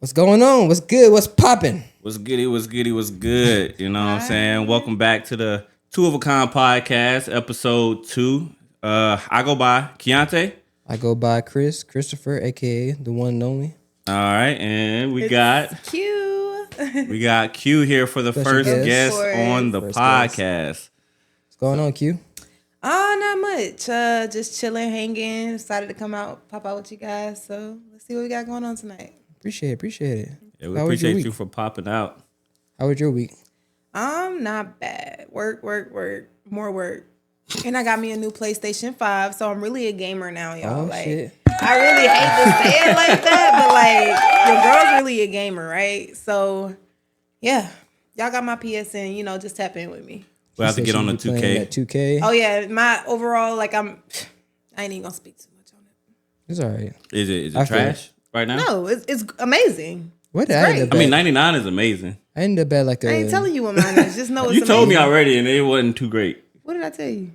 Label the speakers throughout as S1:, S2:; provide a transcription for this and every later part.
S1: What's going on? What's good? What's popping?
S2: What's goody? What's goody? What's good? You know what I'm saying? Welcome back to the Two of a Kind podcast, episode 2. I go by KIANTE.
S1: I go by Christopher, aka the one and only.
S2: All right, and we got
S3: Q.
S2: we got Q here for the
S1: Special
S2: first
S1: guest.
S2: guest
S3: Of course.
S2: on the
S1: First
S2: podcast.
S1: What's going on, Q?
S3: Not much. Just chilling, hanging. Decided to pop out with you guys. So let's see what we got going on tonight.
S1: Appreciate it.
S2: Yeah, we
S1: How was your
S2: appreciate
S1: week?
S2: you for popping out.
S1: How was your week?
S3: Not bad. Work, more work. And I got me a new PlayStation 5, so I'm really a gamer now, y'all.
S1: Oh, shit.
S3: I really hate to say it like that, but your girl's really a gamer, right? So yeah. Y'all got my PSN, just tap in with me.
S2: We'll have to get on the 2K.
S1: 2K.
S3: Oh yeah, my overall, I ain't even gonna speak too much on it.
S1: It's all right.
S2: Is it
S1: I feel
S2: trash right now?
S3: No, it's amazing.
S1: What did
S3: It's
S1: I
S3: great.
S1: end up
S2: I mean,
S1: at?
S2: 99 is amazing.
S1: I ended up at like a.
S3: I ain't telling you what mine is. Just know it's
S2: You told me
S3: amazing.
S2: already, and it wasn't too great.
S3: What did I tell you?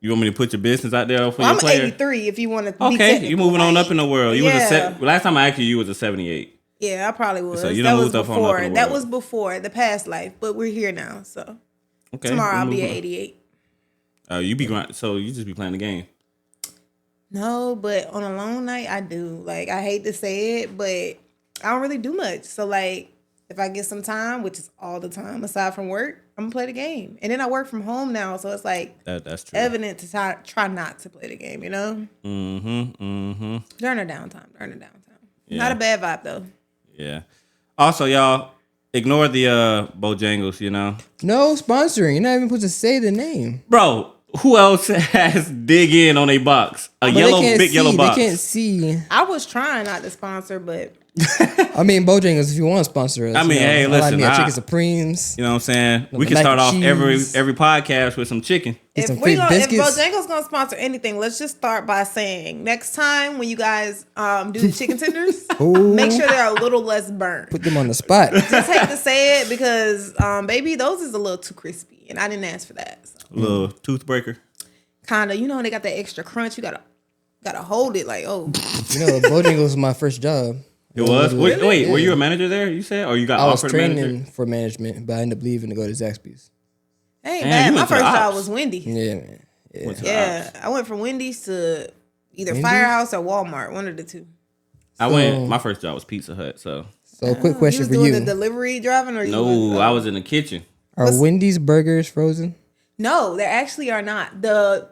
S2: You want me to put your business out there for
S3: Well,
S2: your
S3: I'm
S2: player?
S3: 83 if you want to be
S2: Okay,
S3: technical.
S2: you moving on up in the world. You was
S3: Yeah.
S2: last time I asked you was a 78.
S3: Yeah, I probably was.
S2: So you
S3: that
S2: done
S3: was
S2: moved up on
S3: before.
S2: up in the
S3: That
S2: world.
S3: was before the past life, but we're here now. So
S2: Okay.
S3: tomorrow I'll
S2: we'll
S3: be
S2: move
S3: at
S2: on.
S3: 88.
S2: You be grind, so you just be playing the game.
S3: No, but on a long night I do. I hate to say it, but I don't really do much. So if I get some time, which is all the time aside from work, I'm gonna play the game. And then I work from home now, so it's
S2: That's true.
S3: evident to try not to play the game, During the downtime.
S2: Yeah.
S3: Not a bad vibe though.
S2: Yeah. Also, y'all ignore the Bojangles.
S1: No sponsoring. You're not even supposed to say the name.
S2: Bro, who else has dig in on a box? A
S1: But
S2: yellow,
S1: they can't
S2: big
S1: see.
S2: yellow box.
S1: They can't see.
S3: I was trying not to sponsor, but
S1: I mean, Bojangles, if you want to sponsor us.
S2: I mean, hey,
S1: I like
S2: listen,
S1: me a
S2: I-
S1: chicken supremes.
S2: You know what I'm saying? We
S1: Mac
S2: can start
S1: and
S2: off every
S1: cheese.
S2: podcast with some chicken.
S1: Get some
S3: if
S1: fake
S3: if
S1: biscuits.
S3: Bojangles gonna sponsor anything, let's just start by saying next time when you guys do the chicken tenders,
S1: Ooh.
S3: make sure they're a little less burnt.
S1: Put them on the spot.
S3: Just hate to say it because baby, those is a little too crispy, and I didn't ask for that. So.
S2: A little toothbreaker.
S3: Kinda, they got that extra crunch. You gotta hold it
S1: Bojangles was my first job.
S2: It was? Wait,
S1: Yeah.
S2: were you a manager there, you said? Or you got
S1: I was
S2: offered a manager?
S1: training for management, but I ended up leaving to go to Zaxby's.
S3: Ain't
S2: Damn,
S3: bad.
S2: you
S3: My
S2: went to the
S3: first job
S2: ops.
S3: was Wendy's.
S1: Yeah, man. Yeah.
S2: Went to the
S3: Yeah,
S2: ops.
S3: I went from Wendy's to either
S1: Wendy's?
S3: Firehouse or Walmart, one of the two.
S2: My first job was Pizza Hut, so.
S1: So, quick question
S3: you
S1: for
S3: was doing
S1: you:
S3: the delivery driving, or you
S2: No,
S3: was,
S2: I was in the kitchen.
S1: Are Wendy's burgers frozen?
S3: No, they actually are not. The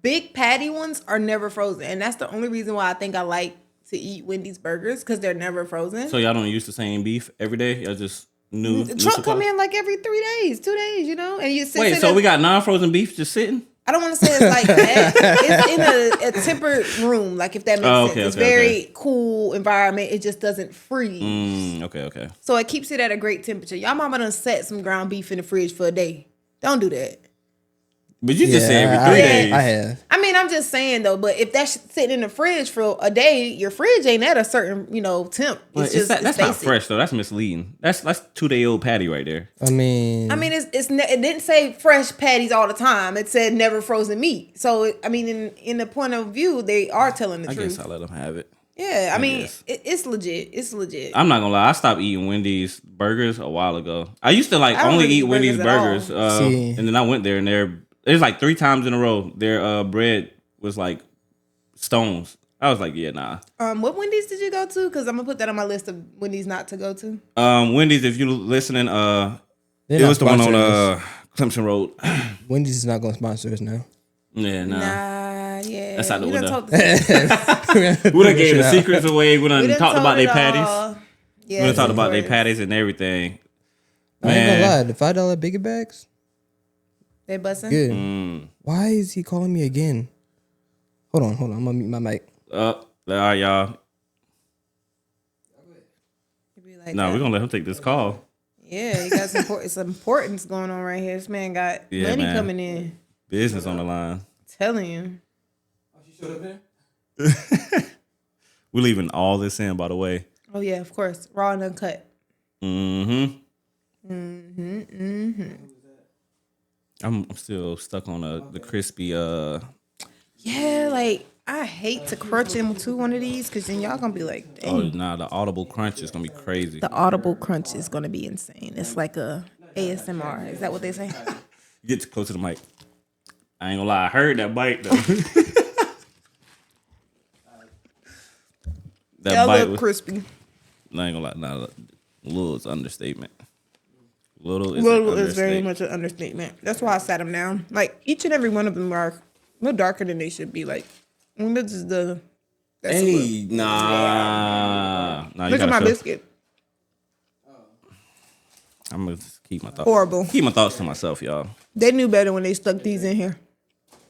S3: big patty ones are never frozen, and that's the only reason why I think I like to eat Wendy's burgers because they're never frozen.
S2: So y'all don't use the same beef every day? Y'all just new
S3: The
S2: new
S3: truck
S2: supply?
S3: come in every 3 days, 2 days, and you sit.
S2: Wait, so we got non-frozen beef just sitting?
S3: I don't want to say it's like that. It's in a tempered room, if that makes
S2: Oh,
S3: sense.
S2: okay,
S3: It's
S2: okay,
S3: very cool environment. It just doesn't freeze.
S2: Okay.
S3: So it keeps it at a great temperature. Y'all mama done set some ground beef in the fridge for a day. Don't do that.
S2: But you just said every
S1: I-
S2: 3
S1: I-
S2: days.
S1: I have.
S3: I mean, I'm just saying though, but if that's sitting in the fridge for a day, your fridge ain't at a certain, temp.
S2: But
S3: It's
S2: that's not
S3: basic.
S2: fresh though. That's misleading. That's 2-day-old patty right there.
S1: I mean,
S3: It didn't say fresh patties all the time. It said never frozen meat. So in the point of view, they are telling the
S2: I
S3: truth.
S2: guess I'll let them have it.
S3: Yeah, I mean,
S2: guess.
S3: it's legit. It's legit.
S2: I'm not gonna lie. I stopped eating Wendy's burgers a while ago. I used to
S3: I don't
S2: only
S3: really
S2: eat
S3: eat
S2: Wendy's
S3: burgers
S2: burgers,
S3: at
S1: See.
S2: and then I went there and it was 3 times in a row. Their bread was like stones. I was like, yeah, nah.
S3: What Wendy's did you go to? Because I'm gonna put that on my list of Wendy's not to go to.
S2: Wendy's, if you listening,
S1: they're
S2: it
S1: not
S2: was the one on
S1: sponsoring us.
S2: Clemson Road.
S1: Wendy's is not going to sponsor us now.
S2: Yeah, nah.
S3: Nah, yeah.
S2: That's out the
S3: We done
S2: window.
S3: told the
S2: We done gave the secrets away. We done
S3: we done
S2: talked
S3: told
S2: about
S3: it
S2: their patties.
S3: all.
S2: We done
S3: Yes,
S2: talked
S3: of
S2: about their
S3: course.
S2: patties and everything.
S1: I ain't
S2: Man.
S1: gonna lie. The $5 bigger bags,
S3: They busting.
S1: good.
S2: Mm.
S1: Why is he calling me again? Hold on. I'm gonna mute my mic.
S2: All right, y'all.
S3: It be like
S2: No,
S3: that.
S2: we're gonna let him take this call.
S3: Yeah, you got some importance going on right here. This man got
S2: Yeah,
S3: money
S2: man.
S3: coming in.
S2: Business on the line.
S3: Telling you.
S2: We're leaving all this in, by the way.
S3: Oh yeah, of course. Raw and uncut.
S2: I'm still stuck on the crispy.
S3: Yeah, I hate to crunch into one of these because then y'all gonna be like, dang.
S2: Oh, nah, the audible crunch is gonna be crazy.
S3: The audible crunch is gonna be insane. It's like a ASMR. Is that what they say?
S2: Get close to the mic. I ain't gonna lie, I heard that bite though. That
S3: Yeah,
S2: bite
S3: look
S2: was
S3: crispy.
S2: I ain't gonna lie, nah, little is understatement. Little
S3: Is very much an understatement. That's why I sat them down. Like each and every one of them are a little darker than they should be. Like this is the. That's
S2: Hey, nah. Nah, you
S3: look at
S2: gotta
S3: my
S2: show.
S3: biscuit.
S2: I'm gonna keep my thoughts.
S3: Horrible.
S2: Keep my thoughts to myself, y'all.
S3: They knew better when they stuck these in here.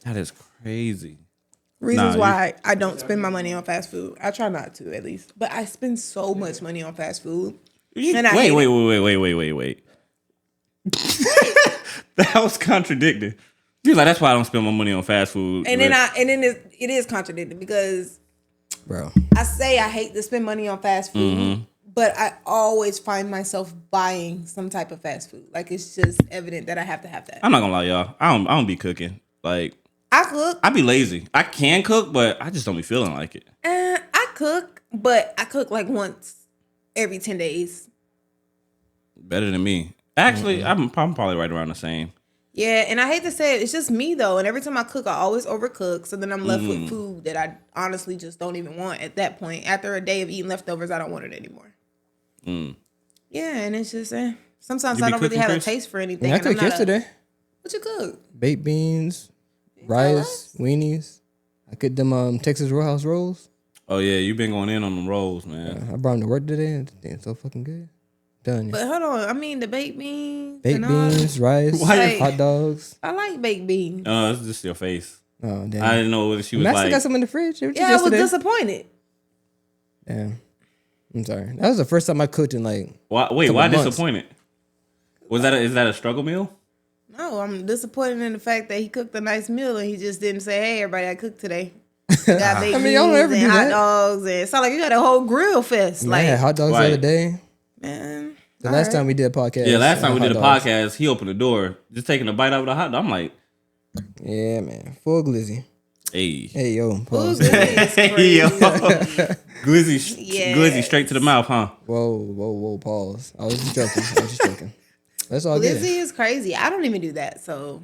S2: That is crazy.
S3: Reasons
S2: Nah,
S3: why I don't spend my money on fast food. I try not to, at least. But I spend so much money on fast food. And I hate it.
S2: Wait. That was contradicting. You're like, that's why I don't spend my money on fast food.
S3: And then it is contradicting because
S1: Bro.
S3: I say I hate to spend money on fast food, but I always find myself buying some type of fast food. Like it's just evident that I have to have that.
S2: I'm not gonna lie, y'all. I don't be cooking. Like
S3: I cook.
S2: I be lazy. I can cook, but I just don't be feeling like it.
S3: I cook, but I cook like once every 10 days.
S2: Better than me. Actually, I'm probably right around the same.
S3: Yeah, and I hate to say it, it's just me though. And every time I cook, I always overcook. So then I'm left with food that I honestly just don't even want at that point. After a day of eating leftovers, I don't want it anymore. Yeah, and it's just sometimes
S2: You
S3: I
S2: be
S3: don't really
S2: cooking,
S3: have
S2: Chris?
S3: a taste for anything.
S1: Yeah, I
S3: and I'm
S1: cooked
S3: not
S1: yesterday.
S3: What you cook?
S1: Baked beans, rice, weenies. I cooked them Texas Roadhouse rolls.
S2: Oh yeah, you been going in on them rolls, man.
S1: I brought them to work today. And it's so fucking good. Done.
S3: But hold on, I mean the baked beans.
S1: Baked
S3: and all that.
S1: beans, rice,
S3: Why-
S1: hot dogs.
S3: I like baked beans.
S2: It's just your face.
S1: Oh damn!
S2: I didn't know whether she was
S1: I still
S2: like.
S1: got some in the fridge. It was just
S3: Yeah, I was
S1: yesterday.
S3: disappointed.
S1: Damn. I'm sorry. That was the first time I cooked in like.
S2: Why
S1: couple months.
S2: disappointed? Is that a struggle meal?
S3: No, I'm disappointed in the fact that he cooked a nice meal and he just didn't say, "Hey, everybody, I cooked today." Got baked beans
S1: y'all don't ever
S3: and
S1: do
S3: hot
S1: that.
S3: dogs, and it's not like you got a whole grill fest.
S1: I
S3: Like,
S1: had hot dogs
S2: Right.
S1: the other day.
S3: man,
S1: The last time we did a podcast.
S2: Yeah, last
S1: I
S2: time we
S1: had
S2: did a
S1: hot dogs.
S2: podcast, he opened the door, just taking a bite out of the hot dog. I'm like,
S1: Yeah, man. Full glizzy.
S2: hey.
S1: Hey, yo. Pause.
S2: Hey, yo. Glizzy,
S3: Yes.
S2: glizzy straight to the mouth, huh?
S1: Whoa. Pause. I was just joking. That's all good.
S3: Lizzie is crazy. I don't even do that. So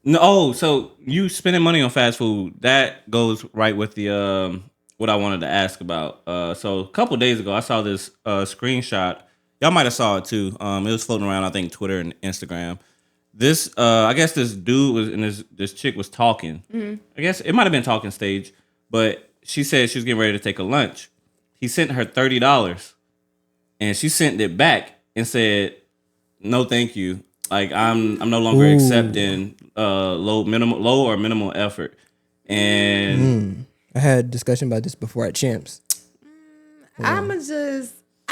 S2: No, so you spending money on fast food, that goes right with the what I wanted to ask about. So a couple days ago, I saw this screenshot. Y'all might have saw it too. It was floating around, I think, Twitter and Instagram. This, I guess this dude was and this chick was talking. I guess it might have been talking stage, but she said she was getting ready to take a lunch. He sent her $30, and she sent it back and said, "No, thank you. Like I'm no longer accepting low or minimal effort." And
S1: I had a discussion about this before at Champs.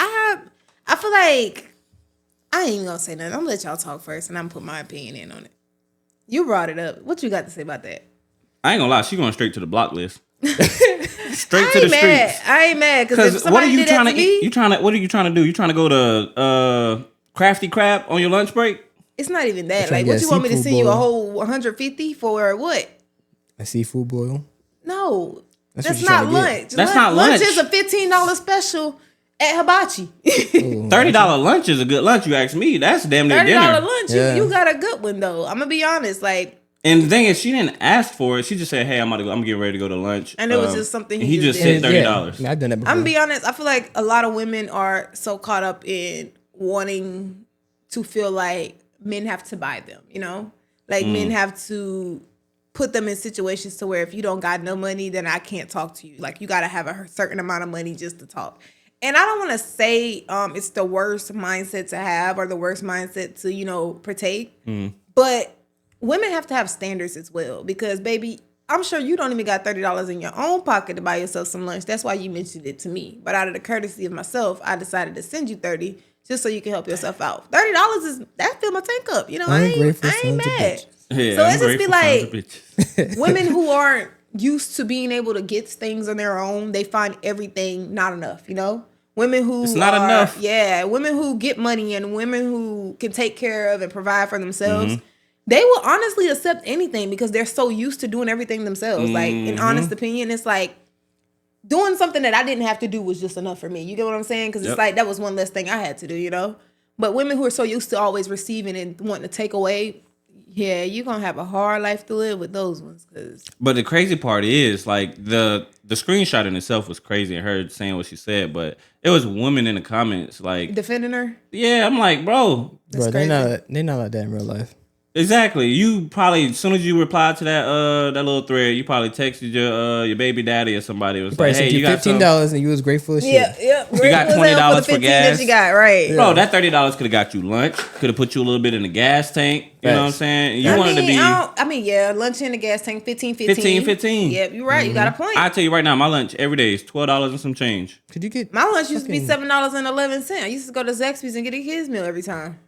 S3: I feel like I ain't even gonna say nothing. I'm gonna let y'all talk first, and I'm gonna put my opinion in on it. You brought it up. What you got to say about that?
S2: I ain't gonna lie, she going straight to the block list. Straight to the streets.
S3: I ain't mad because if
S2: Because
S3: somebody
S2: what are you
S3: did that
S2: trying to
S3: me,
S2: eat? What are you trying to do? You trying to go to Crafty Crab on your lunch break?
S3: it's not even that.
S1: trying
S3: Like,
S1: to
S3: what
S1: get
S3: you
S1: a
S3: want me to
S1: seafood
S3: send you a
S1: boil.
S3: whole 150 for what?
S1: A seafood boil.
S3: No,
S1: That's
S3: that's
S1: what
S3: not
S1: you're trying to
S3: lunch.
S2: That's not lunch.
S3: Lunch is a $15 special at Hibachi.
S2: $30 lunch is a good lunch. You ask me. That's damn near
S3: $30
S2: dinner.
S3: lunch.
S1: Yeah.
S3: You got a good one though. I'm gonna be honest. Like,
S2: And the thing is, she didn't ask for it. She just said, "Hey, I'm getting ready to go to lunch."
S3: And it was just something
S2: and
S3: he
S2: he just
S3: just
S2: said
S3: did.
S2: $30.
S1: Yeah, I've done that before.
S3: I'm gonna be honest. I feel like a lot of women are so caught up in wanting to feel like men have to buy them. You know, like men have to put them in situations to where if you don't got no money, then I can't talk to you. Like you got to have a certain amount of money just to talk. And I don't want to say it's the worst mindset to have or the worst mindset to, partake. But women have to have standards as well because, baby, I'm sure you don't even got $30 in your own pocket to buy yourself some lunch. That's why you mentioned it to me. But out of the courtesy of myself, I decided to send you 30 just so you can help yourself out. $30 is that fill my tank up. I ain't
S1: Ungrateful sons of
S3: mad.
S1: bitches.
S2: Yeah,
S3: So let's just be
S2: ungrateful sons of
S3: like-
S2: bitches.
S3: Women who aren't used to being able to get things on their own, they find everything not enough, Women who
S2: It's not enough.
S3: Yeah, women who get money and women who can take care of and provide for themselves, they will honestly accept anything because they're so used to doing everything themselves. Like, in honest opinion, it's like doing something that I didn't have to do was just enough for me. You get what I'm saying? Because it's like that was one less thing I had to do, you know? But women who are so used to always receiving and wanting to take away, yeah, you're going to have a hard life to live with those ones.
S2: But the crazy part is, like, the screenshot in itself was crazy and her saying what she said, but it was women in the comments, like...
S3: defending her?
S2: Yeah, I'm like, bro...
S1: Bro, they're not like that in real life.
S2: Exactly. You probably, as soon as you replied to that that little thread, you probably texted your baby daddy or somebody. It was like, hey, you got
S1: $15 and you was grateful as shit.
S3: Yeah.
S2: You got $20 for gas.
S3: That you got, right.
S2: Bro, that $30 could have got you lunch. Could have put you a little bit in the gas tank. You know what I'm saying? You wanted to be...
S3: lunch in the gas tank, 15. Yep, you're right. You got a point.
S2: I tell you right now, my lunch every day is $12 and some change.
S1: Could you get...
S3: My lunch used to be $7.11. I used to go to Zaxby's and get a kids meal every time.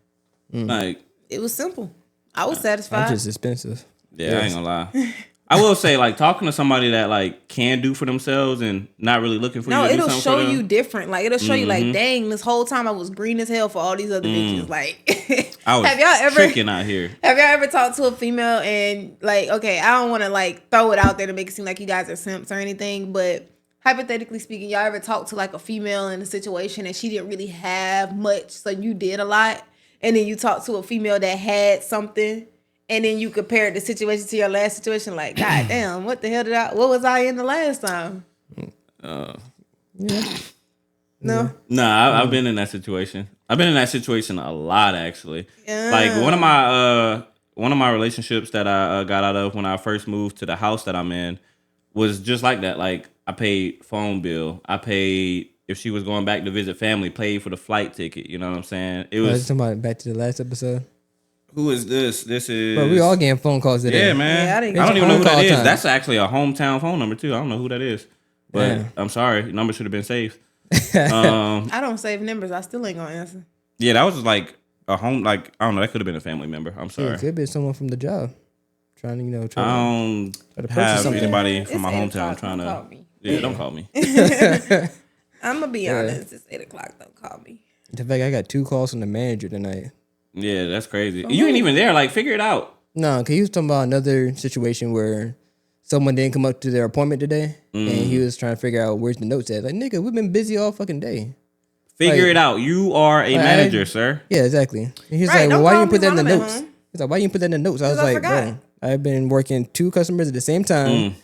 S2: Like...
S3: It was simple. I was satisfied.
S1: I'm just expensive.
S2: Yeah, I ain't gonna lie. I will say, like, talking to somebody that, like, can do for themselves and not really looking for you to do something for them.
S3: No, it'll show you different. Like, it'll show you, like, dang, this whole time I was green as hell for all these other bitches. Like,
S2: I was tricking out here.
S3: Have y'all ever talked to a female and, like, okay, I don't want to, like, throw it out there to make it seem like you guys are simps or anything, but hypothetically speaking, y'all ever talked to, like, a female in a situation and she didn't really have much, so you did a lot, and then you talked to a female that had something, and then you compared the situation to your last situation, like, God damn, what the hell what was I in the last time?
S2: Yeah.
S3: No?
S2: Nah, I've been in that situation. I've been in that situation a lot, actually.
S3: Yeah.
S2: Like, one of my relationships that I got out of when I first moved to the house that I'm in was just like that. Like, I paid phone bill. I paid, if she was going back to visit family, paid for the flight ticket. You know what I'm saying? It was...
S1: somebody back to the last episode.
S2: Who is this? This is...
S1: Bro, we all getting phone calls today.
S2: Yeah, man.
S3: Yeah,
S2: I don't even know who that is.
S1: Time.
S2: That's actually a hometown phone number, too. I don't know who that is. But I'm sorry. The number should have been saved.
S3: I don't save numbers. I still ain't gonna answer.
S2: Yeah, that was like a home... Like, I don't know. That could have been a family member. I'm sorry.
S1: Yeah, it could be someone from the job. Trying to,
S2: I
S1: try
S2: don't
S1: to
S2: have
S1: something.
S2: anybody from
S3: It's
S2: my
S3: 8
S2: hometown
S3: o'clock.
S2: trying
S3: Don't
S2: to...
S3: call me.
S2: Yeah, don't call me.
S3: I'm gonna be honest. It's 8 o'clock. Don't call me.
S1: In fact, I got 2 calls from the manager tonight.
S2: Yeah, that's crazy. You ain't even there. Like, figure it out.
S1: No, because he was talking about another situation where someone didn't come up to their appointment today, and he was trying to figure out where's the notes at. Like, nigga, we've been busy all fucking day.
S2: Figure it out. You are a manager, sir.
S1: Yeah, exactly. And he's
S3: Right,
S1: like, well,
S3: don't
S1: why
S3: call
S1: you put
S3: me
S1: that in the
S3: while I'm at
S1: notes?
S3: home.
S1: He's like, why you put that in the notes? I was
S3: Because I
S1: like,
S3: forgot.
S1: bro, I've been working 2 customers at the same time,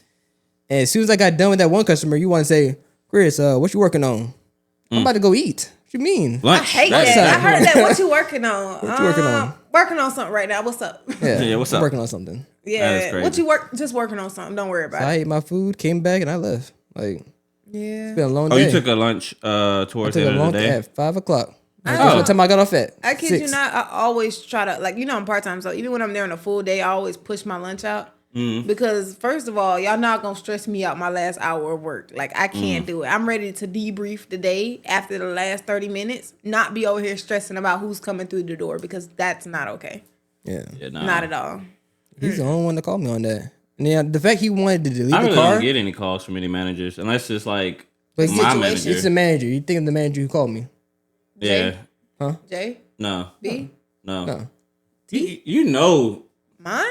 S1: and as soon as I got done with that one customer, you want to say, Chris, what you working on? I'm about to go eat. What you mean?
S2: Lunch.
S3: I hate
S2: That's-
S3: that. I heard that. What you working on?
S1: What you working on?
S3: Working on something right now. What's up?
S1: Yeah,
S2: what's
S1: I'm
S2: up?
S1: working on something.
S2: That is
S3: Yeah.
S2: crazy.
S3: What you just working on something. Don't worry about
S1: So I
S3: it.
S1: ate my food, came back, and I left. Like,
S3: Yeah.
S1: it's been a long
S2: Oh,
S1: day.
S2: you took a lunch
S1: I
S2: towards
S1: took
S2: the
S1: a
S2: end of
S1: long
S2: the day?
S1: at 5 o'clock. That's what time I got off at.
S3: I kid
S1: 6.
S3: you not. I always try to, like, I'm part-time, so even when I'm there on a full day, I always push my lunch out. Because first of all, y'all not gonna stress me out my last hour of work. Like, I can't do it. I'm ready to debrief the day after the last 30 minutes, not be over here stressing about who's coming through the door, because that's not okay.
S1: Yeah.
S2: Nah.
S3: Not at all.
S1: He's the only one to call me on that. And then the fact he wanted to delete
S2: I really
S1: the car.
S2: don't get any calls from any managers unless it's like
S1: But
S2: my
S3: situation.
S2: manager.
S1: It's the manager. You think of the manager who called me?
S2: Yeah.
S3: Jay?
S2: No.
S3: B?
S1: No.
S2: You know.
S3: Mine?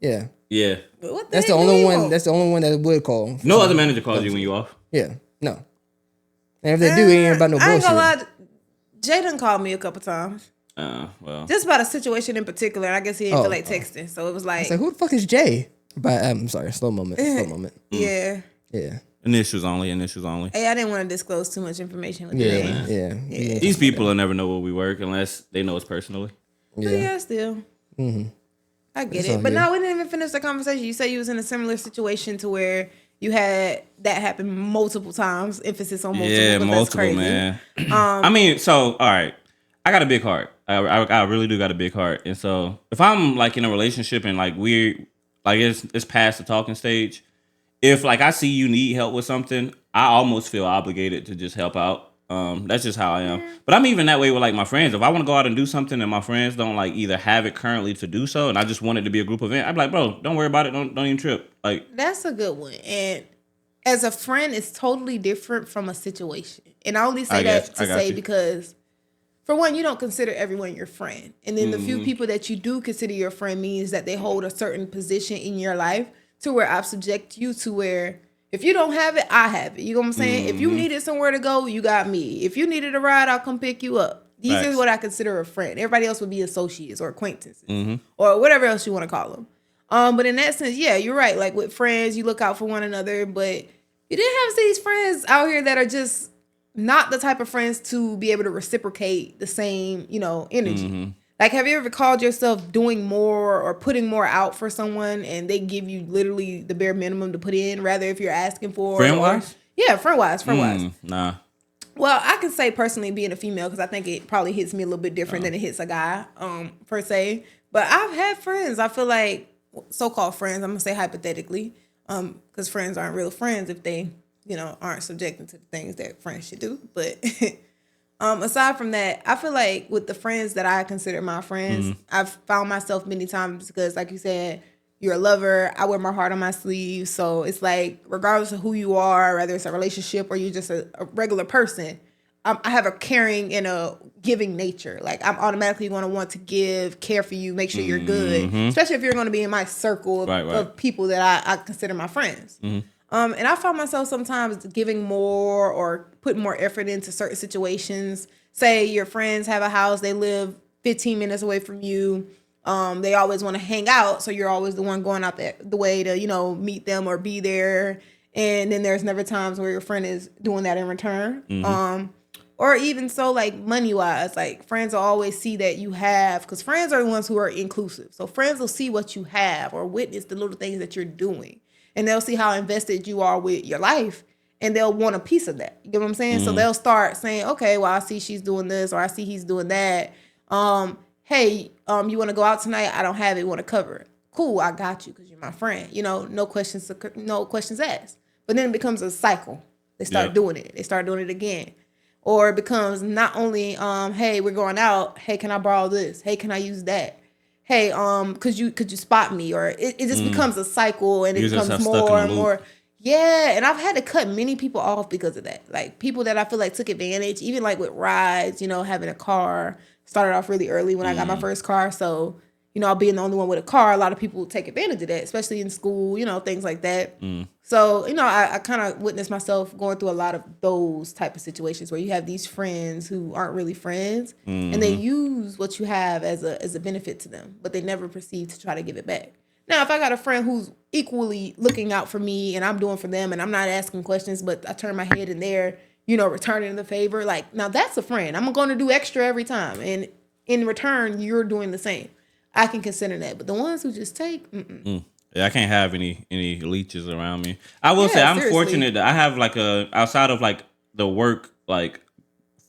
S1: Yeah.
S2: Yeah.
S3: What
S1: That's
S3: heck
S1: the
S3: do
S1: only
S3: you
S1: one.
S3: want?
S1: That's the only one that would call.
S2: No other manager calls you when you off.
S1: Yeah. No. And if they do, it ain't about no
S3: I ain't
S1: bullshit.
S3: gonna lie. Jay done called me a couple times.
S2: Well.
S3: Just about a situation in particular. And I guess he didn't feel like texting. So it was like,
S1: It's like, who the fuck is Jay? But I'm sorry. Slow moment. Slow moment.
S3: yeah.
S1: Yeah.
S2: Initials only.
S3: Hey, I didn't want to disclose too much information with
S1: Yeah.
S3: Jay.
S1: Yeah.
S2: These people will never know where we work unless they know us personally.
S3: But yeah, still. I get
S1: It's
S3: it.
S1: all
S3: But
S1: good.
S3: no, we didn't even finish the conversation. You said you was in a similar situation to where you had that happen multiple times. Emphasis on multiple.
S2: Yeah,
S3: but that's
S2: multiple,
S3: crazy.
S2: man. I mean, so, all right. I got a big heart. I really do got a big heart. And so if I'm like in a relationship and like it's past the talking stage, if like I see you need help with something, I almost feel obligated to just help out. That's just how I am. But I'm even that way with like my friends. If I want to go out and do something and my friends don't like either have it currently to do so, and I just want it to be a group event, I'm like, bro, don't worry about it. Don't even trip. Like,
S3: That's a good one. And as a friend, it's totally different from a situation. And I only say
S2: I
S3: that
S2: got
S3: to say
S2: you.
S3: because for one, you don't consider everyone your friend. And then the few people that you do consider your friend means that they hold a certain position in your life to where I subject you to where if you don't have it, I have it. You know what I'm saying? If you needed somewhere to go, you got me. If you needed a ride, I'll come pick you up. These
S2: Facts.
S3: is what I consider a friend. Everybody else would be associates or acquaintances or whatever else you want to call them. But in that sense, yeah, you're right. Like with friends, you look out for one another, but you didn't have these friends out here that are just not the type of friends to be able to reciprocate the same, energy. Like, have you ever called yourself doing more or putting more out for someone and they give you literally the bare minimum to put in, rather if you're asking for
S2: Friend-wise?
S3: Yeah, friend-wise.
S2: Nah.
S3: Well, I can say personally being a female, because I think it probably hits me a little bit different than it hits a guy, per se. But I've had friends, I feel like, so-called friends, I'm going to say hypothetically, because friends aren't real friends if they, aren't subjected to the things that friends should do. But aside from that, I feel like with the friends that I consider my friends, I've found myself many times because, like you said, you're a lover. I wear my heart on my sleeve. So it's like, regardless of who you are, whether it's a relationship or you're just a regular person, I have a caring and a giving nature. Like, I'm automatically going to want to give, care for you, make sure you're good, especially if you're going to be in my circle of people that I consider my friends. And I found myself sometimes giving more or putting more effort into certain situations. Say your friends have a house, they live 15 minutes away from you. They always want to hang out, so you're always the one going out the way to, meet them or be there. And then there's never times where your friend is doing that in return. Or even so, like, money-wise, like, friends will always see that you have, because friends are the ones who are inclusive. So friends will see what you have or witness the little things that you're doing. And they'll see how invested you are with your life, and they'll want a piece of that. You get what I'm saying? So they'll start saying, okay, well, I see she's doing this, or I see he's doing that. Hey, you want to go out tonight? I don't have it. You want to cover it? Cool, I got you because you're my friend. No questions asked. But then it becomes a cycle. They start doing it. They start doing it again. Or it becomes not only, hey, we're going out. Hey, can I borrow this? Hey, can I use that? Hey, could you spot me? Or it just becomes a cycle, and it becomes more and more. Yeah, and I've had to cut many people off because of that. Like, people that I feel like took advantage, even like with rides, having a car. Started off really early when I got my first car. So, being the only one with a car, a lot of people take advantage of that, especially in school, things like that. So, I kind of witnessed myself going through a lot of those type of situations where you have these friends who aren't really friends, and they use what you have as a benefit to them, but they never proceed to try to give it back. Now, if I got a friend who's equally looking out for me and I'm doing for them and I'm not asking questions, but I turn my head and they're, returning the favor, like, now that's a friend. I'm going to do extra every time. And in return, you're doing the same. I can consider that. But the ones who just take,
S2: Yeah, I can't have any leeches around me. I will say I'm
S3: seriously.
S2: fortunate that I have like outside of like the work like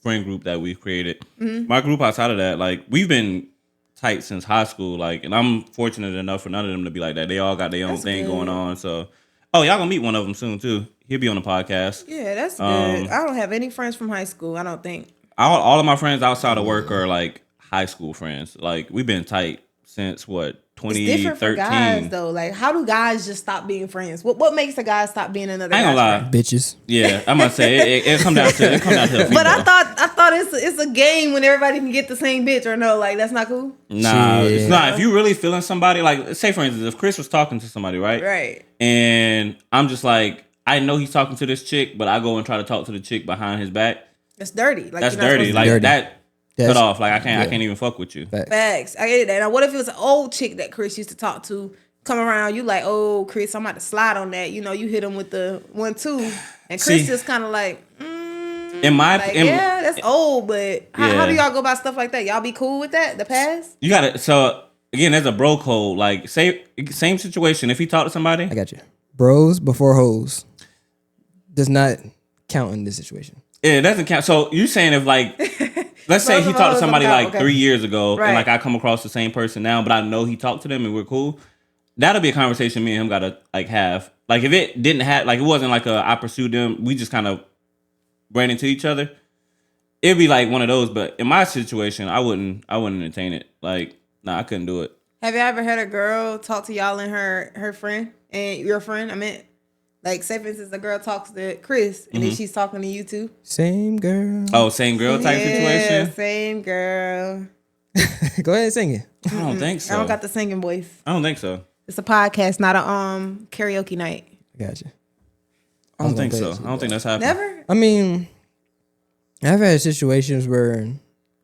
S2: friend group that we've created. My group outside of that, like, we've been tight since high school. Like, and I'm fortunate enough for none of them to be like that. They all got their own thing going on. So, y'all gonna meet one of them soon too. He'll be on the podcast.
S3: Yeah, that's good. I don't have any friends from high school, I don't think.
S2: All of my friends outside of work are like high school friends. Like, we've been tight since what? 2013.
S3: It's different for guys though. Like, how do guys just stop being friends? What makes a guy stop being another
S2: I ain't gonna
S3: guy's
S2: lie.
S3: friend?
S1: Bitches.
S2: Yeah, I'm gonna say it come down to the female.
S3: But I thought it's a game when everybody can get the same bitch, or no? Like, that's not cool.
S2: Nah,
S1: Shit.
S2: it's not. If you really feeling somebody, like, say for instance, if Chris was talking to somebody, right?
S3: Right.
S2: And I'm just like, I know he's talking to this chick, but I go and try to talk to the chick behind his back.
S3: That's dirty. Like,
S2: That's
S3: you're not
S2: dirty.
S3: supposed
S2: Like,
S3: to-
S1: Dirty.
S2: that
S1: That's-
S2: cut off. Like, I can't even fuck with you.
S3: Facts. I get that. Now, what if it was an old chick that Chris used to talk to? Come around, you like, oh, Chris, I'm about to slide on that. You hit him with the 1-2, and Chris just kind of like, yeah, that's old, but how do y'all go about stuff like that? Y'all be cool with that? The past?
S2: You got to. So again, there's a bro code. Like, say same situation. If he talk to somebody,
S1: I got you. Bros before hoes does not count in this situation.
S2: yeah, it doesn't count. So you saying if like, let's say
S3: Bros
S2: he
S3: before
S2: talked to
S3: hoes
S2: somebody
S3: don't
S2: like
S3: count, okay.
S2: 3 years ago,
S3: Right.
S2: and like I come across the same person now, but I know he talked to them and we're cool. That'll be a conversation me and him gotta like have. Like, if it didn't have, like, it wasn't like I pursued them, we just kind of ran into each other. It'd be like one of those. But in my situation, I wouldn't entertain it. Like, nah, I couldn't do it.
S3: Have you ever had a girl talk to y'all and her friend and your friend? I meant, Like, say for instance, a girl talks to Chris, and then she's talking to you too.
S1: Same girl.
S2: Oh, same girl type situation.
S3: Same girl.
S1: Go ahead and sing it.
S2: I don't think so.
S3: I don't got the singing voice.
S2: I don't think so.
S3: It's a podcast, not a karaoke night.
S1: Gotcha.
S2: I don't think so. I don't think that's happening.
S3: Never.
S1: I mean, I've had situations where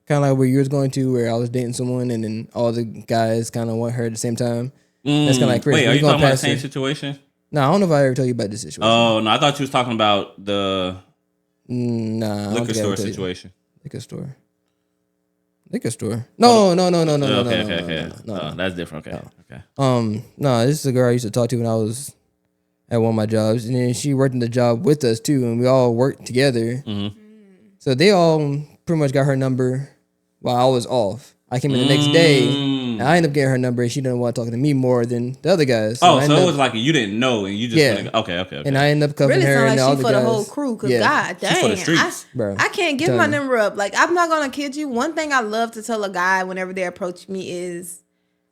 S1: kind of like where you was going to, where I was dating someone, and then all the guys kind of want her at the same time. That's kind of like Chris.
S2: Wait, are you
S1: going
S2: talking about the
S1: past
S2: same
S1: it.
S2: situation?
S1: No, I don't know if I ever told you about this situation.
S2: Oh no, I thought you was talking about the
S1: Nah, I don't
S2: liquor
S1: think I
S2: store
S1: ever told you.
S2: situation.
S1: Liquor store. No.
S2: Okay.
S1: No.
S2: That's different. Okay. Okay.
S1: No, this is a girl I used to talk to when I was at one of my jobs, and then she worked in the job with us too, and we all worked together. So they all pretty much got her number while I was off. I came in the next day, and I ended up getting her number, and she didn't want to talk to me more than the other guys.
S2: So it was like you didn't know, and you just okay.
S1: And I ended up covering
S3: Really
S1: her
S3: sound
S1: and
S3: like
S1: all
S3: she
S1: the
S3: for
S1: guys.
S3: the whole crew. Cause God dang,
S2: for the streets.
S1: Bro,
S3: I can't give
S1: tell
S3: my
S1: you.
S3: number up. Like, I'm not gonna kid you. One thing I love to tell a guy whenever they approach me is,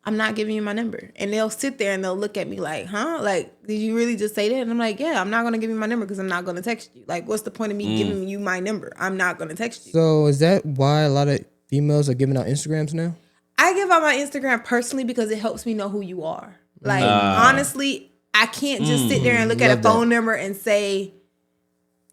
S3: I'm not giving you my number. And they'll sit there and they'll look at me like, huh? Like, did you really just say that? And I'm like, yeah, I'm not gonna give you my number because I'm not gonna text you. Like, what's the point of me giving you my number? I'm not gonna text you.
S1: So is that why a lot of females are giving out Instagrams now?
S3: I give out my Instagram personally because it helps me know who you are. Like, honestly, I can't just sit there and look at a phone number and say,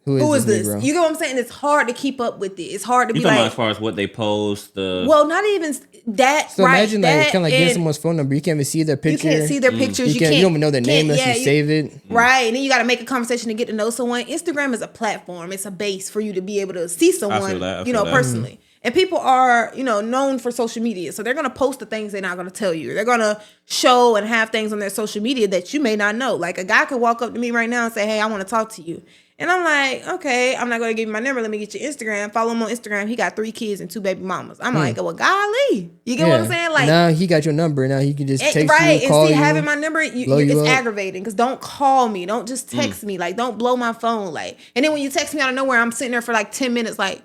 S3: who is this?
S1: Negro?
S3: You get what I'm saying? It's hard to keep up with it. It's hard to
S2: You
S3: be
S2: talking
S3: like,
S2: about as far as what they post?
S3: well, not even that.
S1: So
S3: right,
S1: imagine like
S3: that
S1: kind of like getting
S3: and
S1: someone's phone number. You can't even see their
S3: you
S1: picture.
S3: can't see their pictures.
S1: You don't even know their name unless you save it.
S3: Right, and then you got to make a conversation to get to know someone. Instagram is a platform. It's a base for you to be able to see someone,
S2: I feel that.
S3: personally. And people are, known for social media. So they're going to post the things they're not going to tell you. They're going to show and have things on their social media that you may not know. Like, a guy could walk up to me right now and say, hey, I want to talk to you. And I'm like, okay, I'm not going to give you my number. Let me get your Instagram. Follow him on Instagram. He got 3 kids and 2 baby mamas. I'm like, well, golly. You get what I'm saying? Like,
S1: now he got your number. Now he can just text
S3: right,
S1: you, call
S3: and see,
S1: you.
S3: having my number,
S1: you
S3: it's
S1: up.
S3: aggravating because don't call me. Don't just text me. Like, don't blow my phone. Like, and then when you text me out of nowhere, I'm sitting there for like 10 minutes like,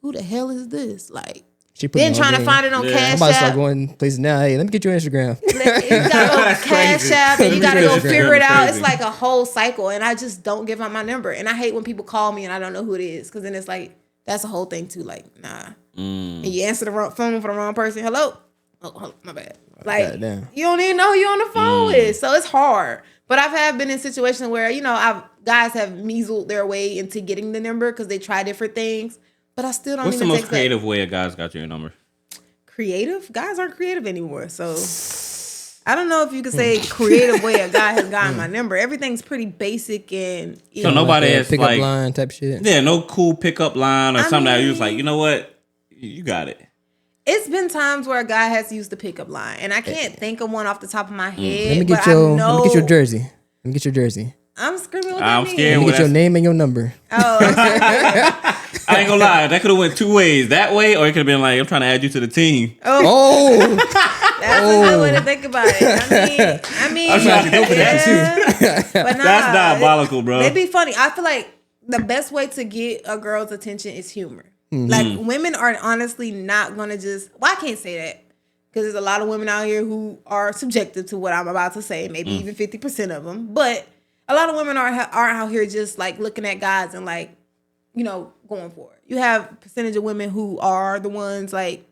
S3: who the hell is this? Like, then trying to find it on Cash
S1: I'm about to start
S3: App.
S1: going places now. Hey, let me get your Instagram.
S3: You gotta go Cash App and you gotta go figure it out. It's like a whole cycle, and I just don't give out my number. And I hate when people call me and I don't know who it is, because then it's like, that's a whole thing too. Like, nah. And you answer the wrong phone for the wrong person. Hello? Oh, my bad. Like, you don't even know who you're on the phone with. So it's hard. But I've been in situations where, guys have measled their way into getting the number because they try different things. But I still don't
S2: What's
S3: even
S2: the
S3: take
S2: most creative way a guy's got your number?
S3: Creative? Guys aren't creative anymore. So I don't know if you could say creative way a guy has gotten my number. Everything's pretty basic and
S2: so nobody has
S1: pickup
S2: like
S1: line type shit.
S2: Yeah, no cool pickup line or something that you was like, you know what, you got it.
S3: It's been times where a guy has used the pickup line, and I can't think of one off the top of my head.
S1: Let me get your jersey. Let me get your jersey.
S3: I'm screaming what
S2: I'm
S3: that
S2: scared.
S1: Let me get your name and your number.
S3: Oh,
S2: I ain't gonna lie, that could have went 2 ways. That way, or it could have been like, I'm trying to add you to the team.
S1: Oh,
S3: that's a good way to think about it. I mean,
S2: I'm trying to go for that
S1: too.
S3: But nah,
S2: That's diabolical, bro.
S3: It'd be funny. I feel like the best way to get a girl's attention is humor. Like, women are honestly not gonna just. Well, I can't say that because there's a lot of women out here who are subjective to what I'm about to say. Maybe even 50% of them, but a lot of women aren't out here just like looking at guys and like, going for it. You have a percentage of women who are the ones like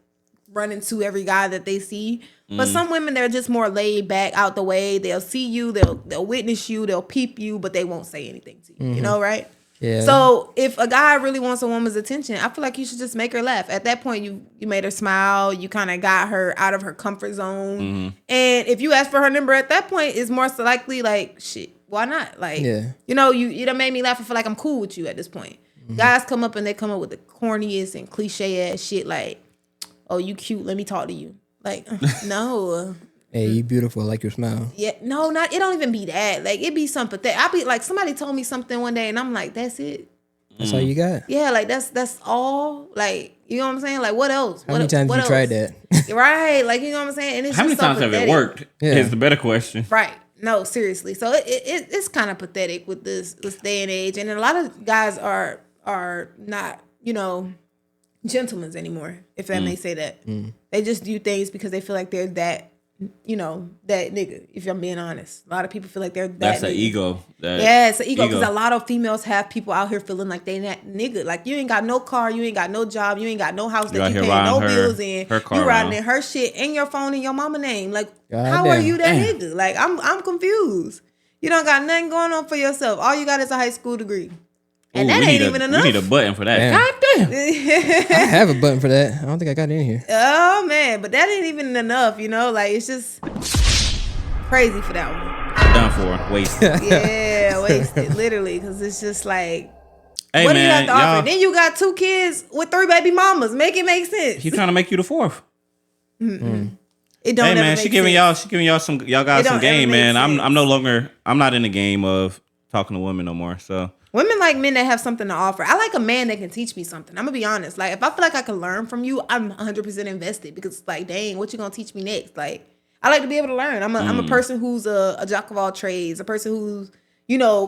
S3: running to every guy that they see. But some women, they're just more laid back, out the way. They'll see you, they'll witness you, they'll peep you, but they won't say anything to you. You know, right?
S1: Yeah.
S3: So if a guy really wants a woman's attention, I feel like you should just make her laugh. At that point, you made her smile. You kind of got her out of her comfort zone. And if you ask for her number at that point, it's more likely like, shit, why not? Like, you done made me laugh and feel like I'm cool with you at this point. Guys come up and they come up with the corniest and cliche ass shit like, oh, you cute, let me talk to you. Like, no.
S1: Hey, you beautiful, I like your smile.
S3: Yeah, no, it don't even be that. Like, it be something that I be like, somebody told me something one day and I'm like, that's it.
S1: That's all you got.
S3: Yeah, like that's all. Like, you know what I'm saying? Like, what else?
S1: How many times you tried that?
S3: Right, like, you know what I'm saying? And it's
S2: how many
S3: just so
S2: times have
S3: pathetic.
S2: it worked?
S1: Yeah.
S2: Is the better question.
S3: Right. No, seriously. So it's kind of pathetic with this day and age, and a lot of guys are not, gentlemen anymore, if that may say that. They just do things because they feel like they're that that nigga. If I'm being honest, a lot of people feel like they're that.
S2: That's an
S3: nigga.
S2: ego.
S3: Yeah, it's an ego because a lot of females have people out here feeling like they that nigga. Like you ain't got no car, you ain't got no job, you ain't got no house that you paying no bills in. You riding in her shit and your phone and your mama name. Like how are you that nigga? Like I'm confused. You don't got nothing going on for yourself. All you got is a high school degree. And that ain't even enough.
S2: We need a button for that.
S1: Damn. God damn. I have a button for that. I don't think I got it in here.
S3: Oh, man. But that ain't even enough, Like, it's just crazy for that one.
S2: Done for. Wasted.
S3: Yeah, wasted. Literally. Because it's just like,
S2: hey,
S3: what
S2: man,
S3: do you have to offer? Then you got 2 kids with 3 baby mamas. Make it make sense.
S2: He's trying to make you the 4th.
S3: It don't.
S2: Hey, man, she giving y'all some. Y'all got some game, man. I'm no longer. I'm not in the game of talking to women no more. So.
S3: Women like men that have something to offer. I like a man that can teach me something. I'm gonna be honest. Like if I feel like I can learn from you, I'm 100% invested because it's like, dang, what you gonna teach me next? Like I like to be able to learn. I'm a person who's a jack of all trades, a person who's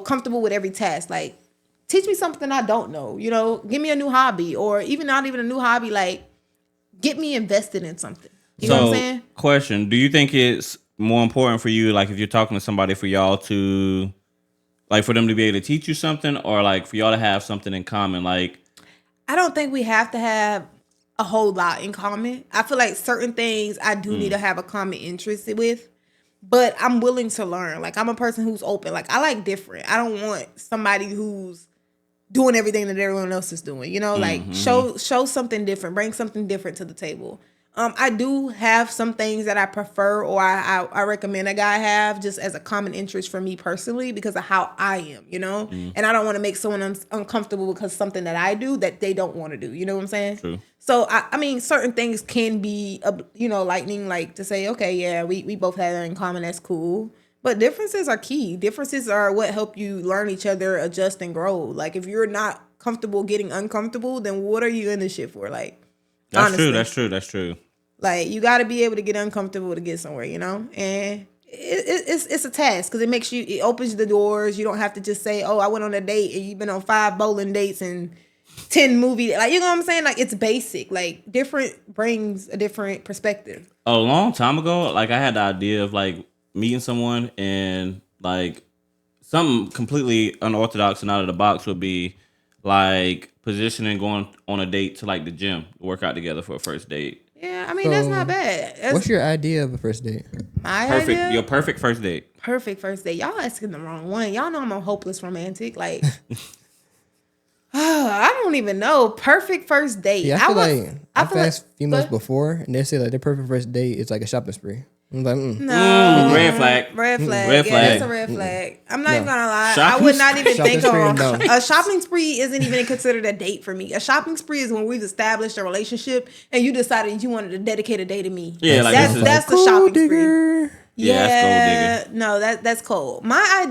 S3: comfortable with every task. Like teach me something I don't know. Give me a new hobby or even not even a new hobby. Like get me invested in something. You know what I'm saying?
S2: Question: do you think it's more important for you, like if you're talking to somebody, for y'all to like for them to be able to teach you something, or like for y'all to have something in common? Like,
S3: I don't think we have to have a whole lot in common. I feel like certain things I do need to have a common interest with, but I'm willing to learn. Like I'm a person who's open. Like I like different. I don't want somebody who's doing everything that everyone else is doing. Like show something different, bring something different to the table. I do have some things that I prefer or I recommend a guy have just as a common interest for me personally because of how I am, And I don't want to make someone uncomfortable because something that I do that they don't want to do. You know what I'm saying?
S2: True.
S3: So, I mean, certain things can be, lightning, like to say, okay, yeah, we both have that in common. That's cool. But differences are key. Differences are what help you learn each other, adjust, and grow. Like, if you're not comfortable getting uncomfortable, then what are you in this shit for? Like, honestly.
S2: That's true.
S3: Like you got to be able to get uncomfortable to get somewhere, and it's a task because it opens the doors. You don't have to just say, "Oh, I went on a date," and you've been on 5 bowling dates and 10 movies. Like you know what I'm saying? Like it's basic. Like different brings a different perspective.
S2: A long time ago, like I had the idea of like meeting someone and like something completely unorthodox and out of the box would be like positioning going on a date to like the gym, work out together for a first date.
S3: Yeah, I mean, that's not bad.
S1: What's your idea of a first date?
S3: Idea?
S2: Your perfect first date.
S3: Perfect first date. Y'all asking the wrong one. Y'all know I'm a hopeless romantic. Like, I don't even know. Perfect first date.
S1: Yeah, I feel like I've asked females before, and they say like their perfect first date is like a shopping spree. I'm like,
S3: no.
S2: Red flag.
S3: Red flag. Yeah, that's a red flag. I'm not even gonna lie. I would not even think of a shopping spree isn't even considered a date for me. A shopping spree is when we've established a relationship and you decided you wanted to dedicate a day to me.
S2: Yeah, like
S3: that's the shopping spree.
S2: Yeah, that's gold digger.
S3: No, that's cold. My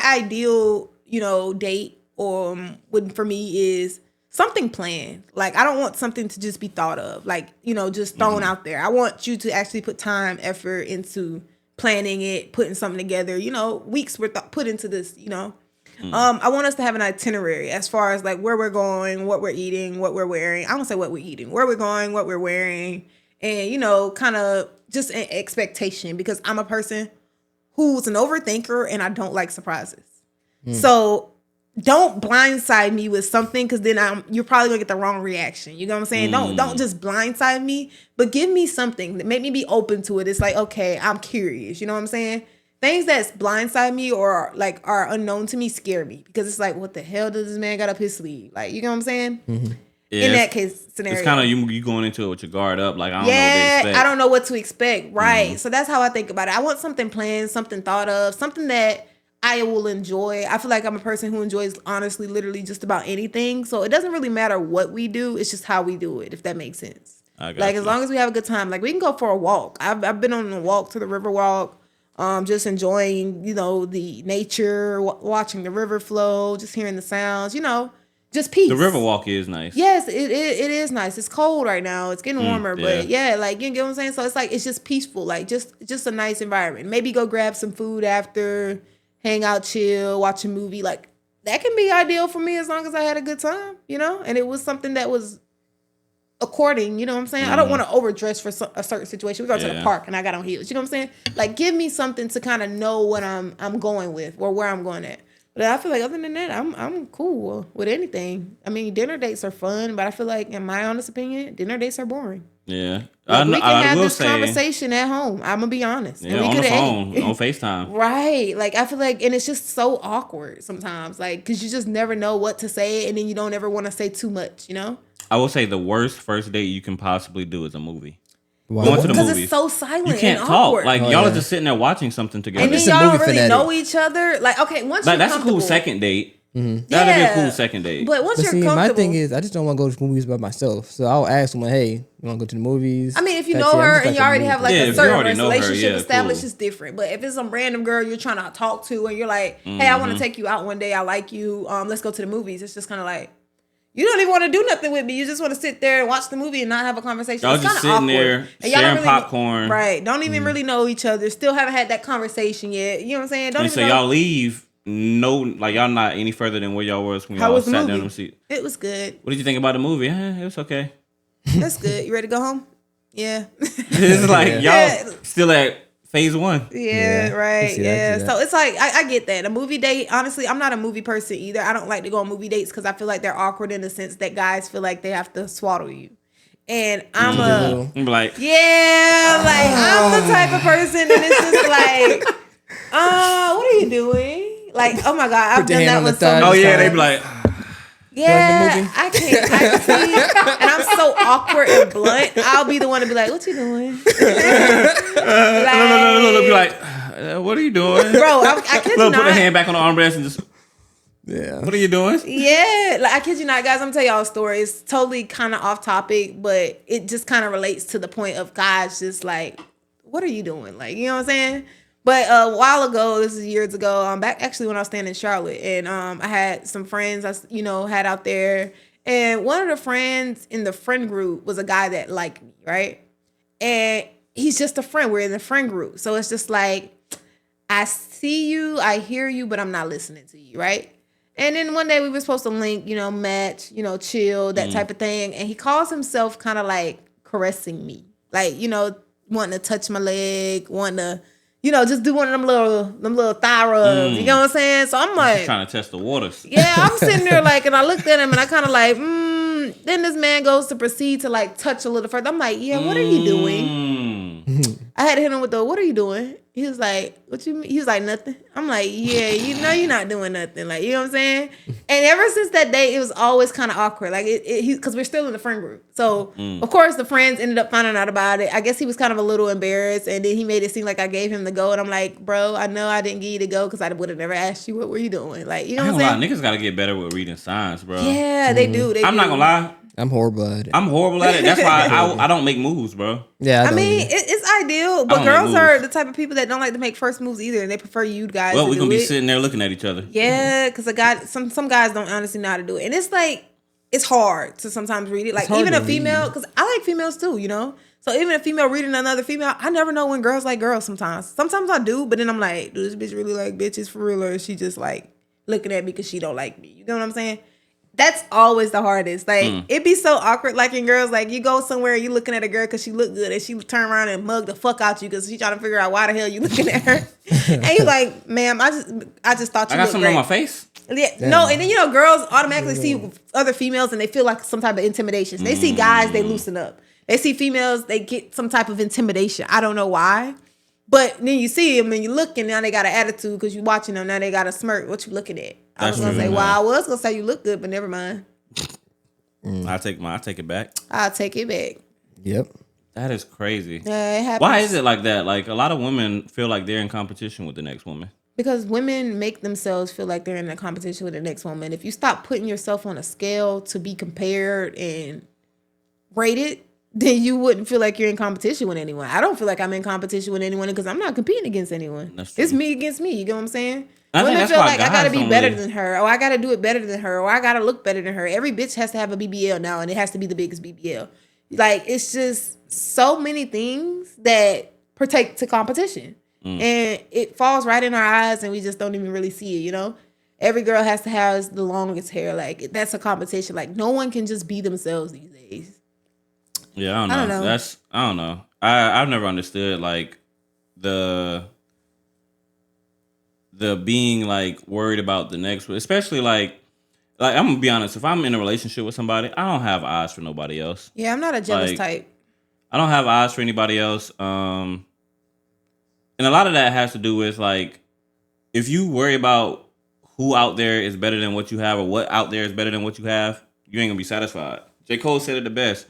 S3: ideal, date would for me is something planned. Like I don't want something to just be thought of, like just thrown out there. I want you to actually put time, effort into planning it, putting something together. Weeks were put into this. I want us to have an itinerary as far as like where we're going, what we're eating, what we're wearing. I don't say what we're eating, where we're going, what we're wearing, and kind of just an expectation because I'm a person who's an overthinker and I don't like surprises. So don't blindside me with something because then you're probably gonna get the wrong reaction. You know what I'm saying? Don't just blindside me, but give me something that make me be open to it. It's like, okay, I'm curious. You know what I'm saying? Things that's blindside me or like are unknown to me scare me because it's like, what the hell does this man got up his sleeve? Like, you know what I'm saying? Mm-hmm. Yeah, in that case scenario, it's
S2: kind of you going into it with your guard up. Like I don't know what to expect.
S3: I don't know what to expect. Right. Mm-hmm. So that's how I think about it. I want something planned, something thought of, something that I will enjoy. I feel like I'm a person who enjoys, honestly, literally just about anything. So it doesn't really matter what we do. It's just how we do it, if that makes sense. As long as we have a good time. Like, we can go for a walk. I've been on a walk to the river walk, just enjoying, the nature, watching the river flow, just hearing the sounds, just peace.
S2: The river walk is nice.
S3: Yes, it is nice. It's cold right now. It's getting warmer, but yeah, like, you get what I'm saying? So it's like, it's just peaceful, like just a nice environment. Maybe go grab some food after, hang out, chill, watch a movie. Like, that can be ideal for me as long as I had a good time, and it was something that was according, you know what I'm saying? I don't want to overdress for a certain situation. We go to the park and I got on heels. You know what I'm saying? Like, give me something to kind of know what I'm going with or where I'm going at. But I feel like other than that, I'm cool with anything. I mean, dinner dates are fun, but I feel like, in my honest opinion, dinner dates are boring.
S2: Yeah.
S3: Like, we can have this conversation at home. I'm gonna be honest.
S2: Yeah, on the phone, on FaceTime.
S3: Right. Like, I feel like, and it's just so awkward sometimes. Like, because you just never know what to say, and then you don't ever want to say too much, you know?
S2: I will say the worst first date you can possibly do is a movie.
S1: Wow.
S2: Going to the
S3: Because
S2: movies.
S3: it's so silent.
S2: You can't
S3: and
S2: talk.
S3: awkward.
S2: Like, y'all are just sitting there watching something together.
S3: And then
S1: It's a
S3: y'all don't
S1: movie
S3: really
S1: fanatic.
S3: know each other. Like, okay, once you're
S2: That's a
S3: comfortable.
S2: cool second date.
S1: Mm-hmm.
S2: That'd be a cool second date.
S3: But once
S1: But
S3: you're
S1: see,
S3: comfortable.
S1: my thing is, I just don't want to go to movies by myself. So I'll ask someone, hey, you want to go to the movies?
S3: I mean, if you
S1: That's
S3: know
S1: it. I'm
S3: her
S1: just
S3: and
S1: like
S3: you
S1: a
S3: already
S1: movie
S3: have like
S2: Yeah,
S3: a
S2: if you
S3: certain
S2: already know her,
S3: relationship
S2: yeah,
S3: established,
S2: cool.
S3: it's different. But if it's some random girl you're trying to talk to and you're like, hey, I want to take you out one day. I like you. Let's go to the movies. It's just kind of like, you don't even want to do nothing with me. You just want to sit there and watch the movie and not have a conversation.
S2: Y'all
S3: It's
S2: just
S3: kinda
S2: sitting
S3: awkward.
S2: there,
S3: And y'all don't
S2: sharing
S3: really
S2: popcorn.
S3: Right. Don't even really know each other. Still haven't had that conversation yet. You know what I'm saying? Don't
S2: And
S3: even
S2: so
S3: know.
S2: y'all leave, like y'all not any further than where y'all was when
S3: How
S2: y'all
S3: was the
S2: sat down
S3: movie?
S2: on the seat.
S3: It was good.
S2: What did you think about the movie? It was okay.
S3: That's good. You ready to go home? Yeah.
S2: It's like y'all still at phase one.
S3: Yeah,
S1: Yeah, I
S3: right.
S1: see that, I
S3: Yeah.
S1: see that.
S3: So it's like, I get that. A movie date, honestly, I'm not a movie person either. I don't like to go on movie dates because I feel like they're awkward in the sense that guys feel like they have to swaddle you. And I'm
S2: I'm like,
S3: yeah, like I'm the type of person and it's just like, what are you doing? Like, oh my God, I've
S1: Put your
S3: done
S1: hand
S3: that
S1: on the
S3: with so
S1: thigh.
S3: many
S2: oh yeah, they
S3: times.
S2: be like,
S3: Yeah,
S1: movie?
S3: I can't. I see, and I'm so awkward and blunt. I'll be the one to be like, "What you doing?"
S2: no, be like, what are you doing?
S3: Bro, I kid you
S2: Look, put
S3: not.
S2: a hand back on the armrest and just,
S1: Yeah.
S2: what are you doing?
S3: Yeah, like I kid you not, guys. I'm gonna tell y'all a story. It's totally kind of off topic, but it just kind of relates to the point of guys just like, "What are you doing?" Like, you know what I'm saying? But a while ago, this is years ago, back actually when I was staying in Charlotte, and I had some friends had out there, and one of the friends in the friend group was a guy that liked me, right? And he's just a friend. We're in the friend group, so it's just like, I see you, I hear you, but I'm not listening to you, right? And then one day we were supposed to link, match, chill, that type of thing, and he calls himself kind of like caressing me, like wanting to touch my leg, wanting to. Just do one of them little thigh rubs. You know what I'm saying? So I'm like,
S2: Trying to test the waters.
S3: yeah, I'm sitting there like, and I looked at him and I kind of like, Then this man goes to proceed to like touch a little further. I'm like, yeah, what are you doing? I had to hit him with the, what are you doing? He was like, what you mean? He was like, nothing. I'm like, yeah, you're not doing nothing. Like, you know what I'm saying? And ever since that day, it was always kind of awkward. Like, because we're still in the friend group. So, of course, the friends ended up finding out about it. I guess he was kind of a little embarrassed. And then he made it seem like I gave him the go. And I'm like, bro, I know I didn't give you the go because I would have never asked you, what were you doing? Like, you know what I'm saying?
S2: Niggas gotta get better with reading signs, bro.
S3: Yeah, they do.
S2: I'm not gonna lie.
S1: I'm horrible at it.
S2: I'm horrible at it. That's why I don't make moves, bro.
S1: Yeah,
S3: I
S1: don't
S3: mean,
S1: either.
S3: it's ideal, but
S2: don't
S3: girls
S2: like
S3: are
S2: moves.
S3: the type of people that don't like to make first moves either, and they prefer you guys
S2: Well,
S3: to
S2: we're
S3: do
S2: gonna be
S3: it.
S2: sitting there looking at each other.
S3: Yeah, because some guys don't honestly know how to do it, and it's like it's hard to sometimes read it. Like
S1: hard
S3: even
S1: to
S3: a female, because I like females too, So even a female reading another female, I never know when girls like girls. Sometimes I do, but then I'm like, do this bitch really like bitches for real, or is she just like looking at me because she don't like me? You know what I'm saying? That's always the hardest. Like it'd be so awkward. Like in girls, like you go somewhere, you looking at a girl because she look good, and she turn around and mug the fuck out you because she trying to figure out why the hell you looking at her, and you like, ma'am, I just thought you
S2: I got
S3: looked
S2: something
S3: great.
S2: on my face.
S3: Yeah, no, and then girls automatically see other females and they feel like some type of intimidation. So they see guys, they loosen up. They see females, they get some type of intimidation. I don't know why, but then you see them and you look, and now they got an attitude because you watching them. Now they got a smirk. What you looking at? I was
S2: That's
S3: gonna
S2: true,
S3: say,
S2: man.
S3: well, I was gonna say you look good, but never mind.
S2: I take it back.
S3: I'll take it back.
S1: Yep.
S2: That is crazy.
S3: Yeah, it happens.
S2: Why is it like that? Like a lot of women feel like they're in competition with the next woman.
S3: Because women make themselves feel like they're in a competition with the next woman. If you stop putting yourself on a scale to be compared and rated, then you wouldn't feel like you're in competition with anyone. I don't feel like I'm in competition with anyone because I'm not competing against anyone.
S2: That's true.
S3: It's me against me. You get what I'm saying?
S2: I think
S3: Women
S2: that's
S3: feel
S2: why
S3: like I gotta
S2: guys
S3: be
S2: don't
S3: better
S2: really-
S3: than her, or I gotta do it better than her, or I gotta look better than her. Every bitch has to have a BBL now, and it has to be the biggest BBL. Like it's just so many things that partake to competition, and it falls right in our eyes, and we just don't even really see it. Every girl has to have the longest hair. Like that's a competition. Like no one can just be themselves these days.
S2: Yeah, I don't know. I don't know. I've never understood like the being like worried about the next, especially like I'm gonna be honest. If I'm in a relationship with somebody, I don't have eyes for nobody else.
S3: Yeah, I'm not a jealous
S2: Like,
S3: type.
S2: I don't have eyes for anybody else. And a lot of that has to do with like if you worry about who out there is better than what you have or what out there is better than what you have, you ain't gonna be satisfied. J. Cole said it the best.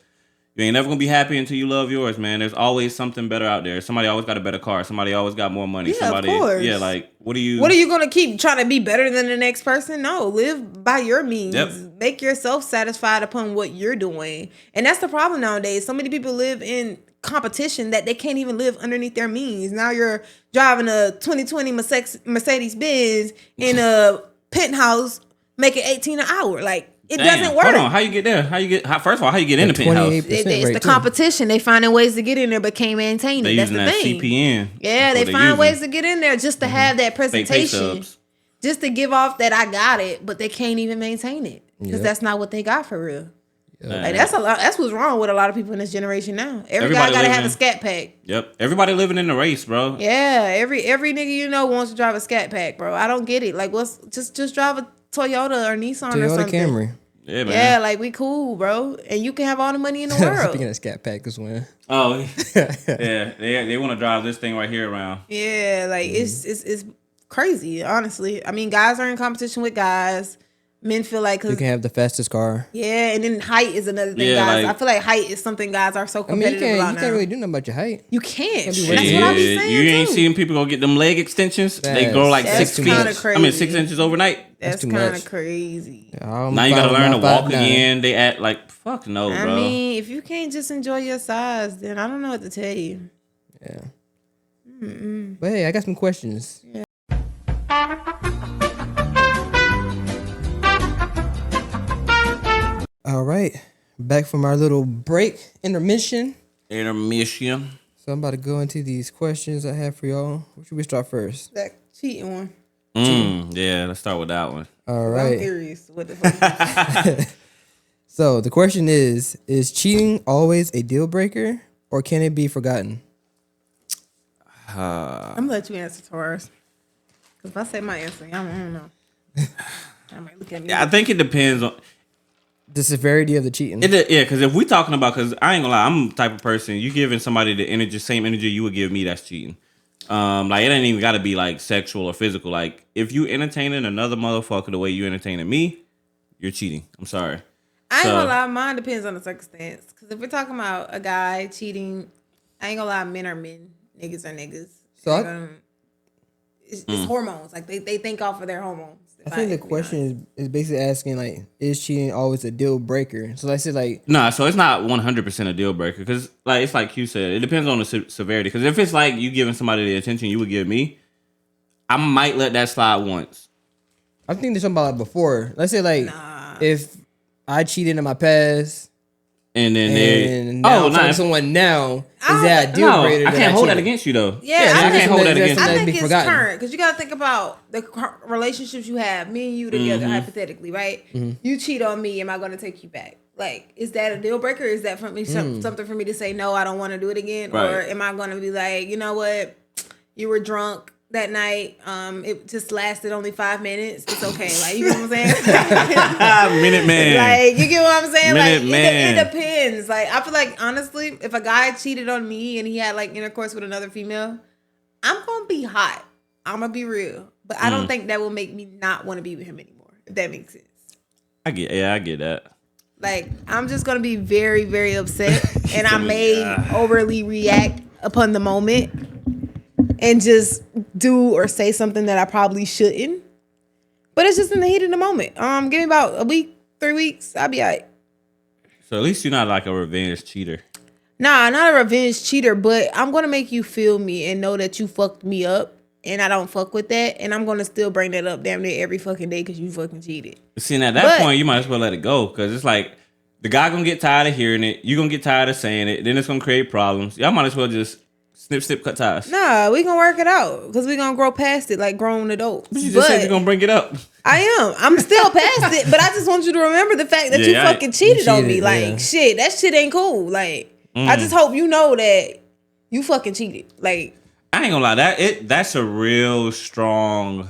S2: You ain't never gonna be happy until you love yours, man. There's always something better out there. Somebody always got a better car. Somebody always got more money.
S3: Yeah,
S2: Somebody,
S3: of course.
S2: yeah, like what are you
S3: gonna keep trying to be better than the next person? No, live by your means.
S2: Yep.
S3: Make yourself satisfied upon what you're doing, and that's the problem nowadays. So many people live in competition that they can't even live underneath their means. Now you're driving a 2020 Mercedes Benz in a penthouse, making 18 an hour. Like it doesn't work.
S2: Hold on, how you get there? First of all, how you get in the penthouse?
S1: 28%
S3: It's
S1: rate
S3: the
S1: too.
S3: competition. They finding ways to get in there, but can't maintain it.
S2: They
S3: That's
S2: using
S3: the
S2: that
S3: thing.
S2: CPN.
S3: Yeah, they find ways to get in there just to have that
S2: Fake pay
S3: presentation,
S2: stubs.
S3: just to give off that I got it, but they can't even maintain it because
S1: Yep.
S3: that's not what they got for real.
S1: Yep.
S3: Like that's a lot. That's what's wrong with a lot of people in this generation now. Every
S2: Everybody
S3: guy got to have a
S2: living-
S3: scat pack.
S2: Yep. Everybody living in the race, bro.
S3: Yeah, every nigga you know wants to drive a scat pack, bro. I don't get it. Like, what's just drive a Toyota or Nissan or
S1: Toyota
S3: something.
S1: Camry.
S2: Yeah, man.
S3: Yeah, like we cool, bro, and you can have all the money in the world.
S1: Speaking of scat pack as well.
S2: Oh, yeah. They want to drive this thing right here around.
S3: Yeah, like it's crazy, honestly. I mean, guys are in competition with guys. Men feel like
S1: You
S3: because
S1: can have the fastest car.
S3: yeah, and then height is another thing,
S2: Yeah,
S3: guys.
S2: like-
S3: I feel like height is something guys are so
S1: I mean,
S3: competitive
S1: you
S3: about now.
S1: can't really do nothing about your height.
S3: You can't. That's
S1: Shit.
S3: what I be saying
S2: You ain't
S3: too.
S2: seeing people go get them leg extensions. They
S1: That's-
S2: grow like
S3: that's
S2: 6 feet.
S3: kinda crazy.
S2: I mean, 6 inches overnight.
S3: That's
S1: too
S3: kind
S1: much.
S3: of crazy.
S2: Now you gotta learn to walk again. They act like fuck no,
S3: I
S2: bro.
S3: mean, if you can't just enjoy your size, then I don't know what to tell you.
S1: Yeah. But hey, I got some questions. All right. Back from our little break, intermission.
S2: Intermission.
S1: So I'm about to go into these questions I have for y'all. Where should we start first?
S3: That cheating one.
S2: Yeah, let's start with that one.
S1: All
S3: I'm
S1: right.
S3: curious. What the fuck?
S1: So the question is cheating always a deal breaker or can it be forgotten?
S3: I'm gonna let you answer, Taurus. Because if I say my answer, I don't know. I might look at me.
S2: I think it depends on
S1: The severity of the cheating.
S2: yeah, because if we talking about, because I ain't gonna lie, I'm the type of person, you giving somebody the energy, same energy you would give me, that's cheating. Like it ain't even gotta be like sexual or physical. Like if you entertaining another motherfucker the way you entertaining me, you're cheating. I'm sorry.
S3: I ain't
S2: So-
S3: gonna lie, mine depends on the circumstance. Because if we're talking about a guy cheating, I ain't gonna lie, men are men, niggas are niggas.
S1: So
S3: it's hormones. Like they think off of their hormones.
S1: I think the question is basically asking like, is cheating always a deal breaker? So I said like,
S2: Nah, so it's not 100% a deal breaker because, like, it's like you said, it depends on the severity. Because if it's like you giving somebody the attention you would give me, I might let that slide once.
S1: I'm thinking something about like before. Let's say like, if I cheated in my past
S2: And then
S1: and now I'm talking to someone now, is that a deal
S2: no,
S1: breaker?
S2: I
S1: that
S2: can't hold that
S1: cheated?
S2: against you though.
S3: Yeah,
S2: I
S3: think
S2: can't hold that against
S1: that's-
S2: you.
S3: I think
S1: be
S3: it's
S1: forgotten.
S3: current because you got to think about the relationships you have, me and you together, hypothetically, right? You cheat on me, am I going to take you back? Like, is that a deal breaker? Is that for me something for me to say no? I don't want to do it again, or
S2: Right.
S3: am I going to be like, you know what? You were drunk that night. It just lasted only 5 minutes. It's okay. Like, you know what I'm saying?
S2: Minute man.
S3: Like, you get what I'm saying?
S2: Minute
S3: Like,
S2: man.
S3: it depends. Like, I feel like, honestly, if a guy cheated on me and he had, like, intercourse with another female, I'm going to be hot. I'm going to be real. But I don't think that will make me not want to be with him anymore, if that makes sense.
S2: I get that.
S3: Like, I'm just going to be very, very upset. And I may overly react upon the moment and just do or say something that I probably shouldn't. But it's just in the heat of the moment. Give me about a week, 3 weeks, I'll be all right.
S2: So at least you're not like a revenge cheater.
S3: Nah, not a revenge cheater, but I'm going to make you feel me and know that you fucked me up. And I don't fuck with that. And I'm going to still bring that up damn near every fucking day because you fucking cheated.
S2: See, and at that point, you might as well let it go because it's like the guy gonna get tired of hearing it. You gonna get tired of saying it. Then it's gonna create problems. Y'all might as well just snip, cut ties.
S3: Nah, we going to work it out because we going to grow past it like grown adults.
S2: But you just said you're gonna bring it up.
S3: I am. I'm still past it, but I just want you to remember the fact that you fucking cheated on me. Like, shit, that shit ain't cool. Like, I just hope you know that you fucking cheated. Like,
S2: I ain't gonna lie, that's a real strong.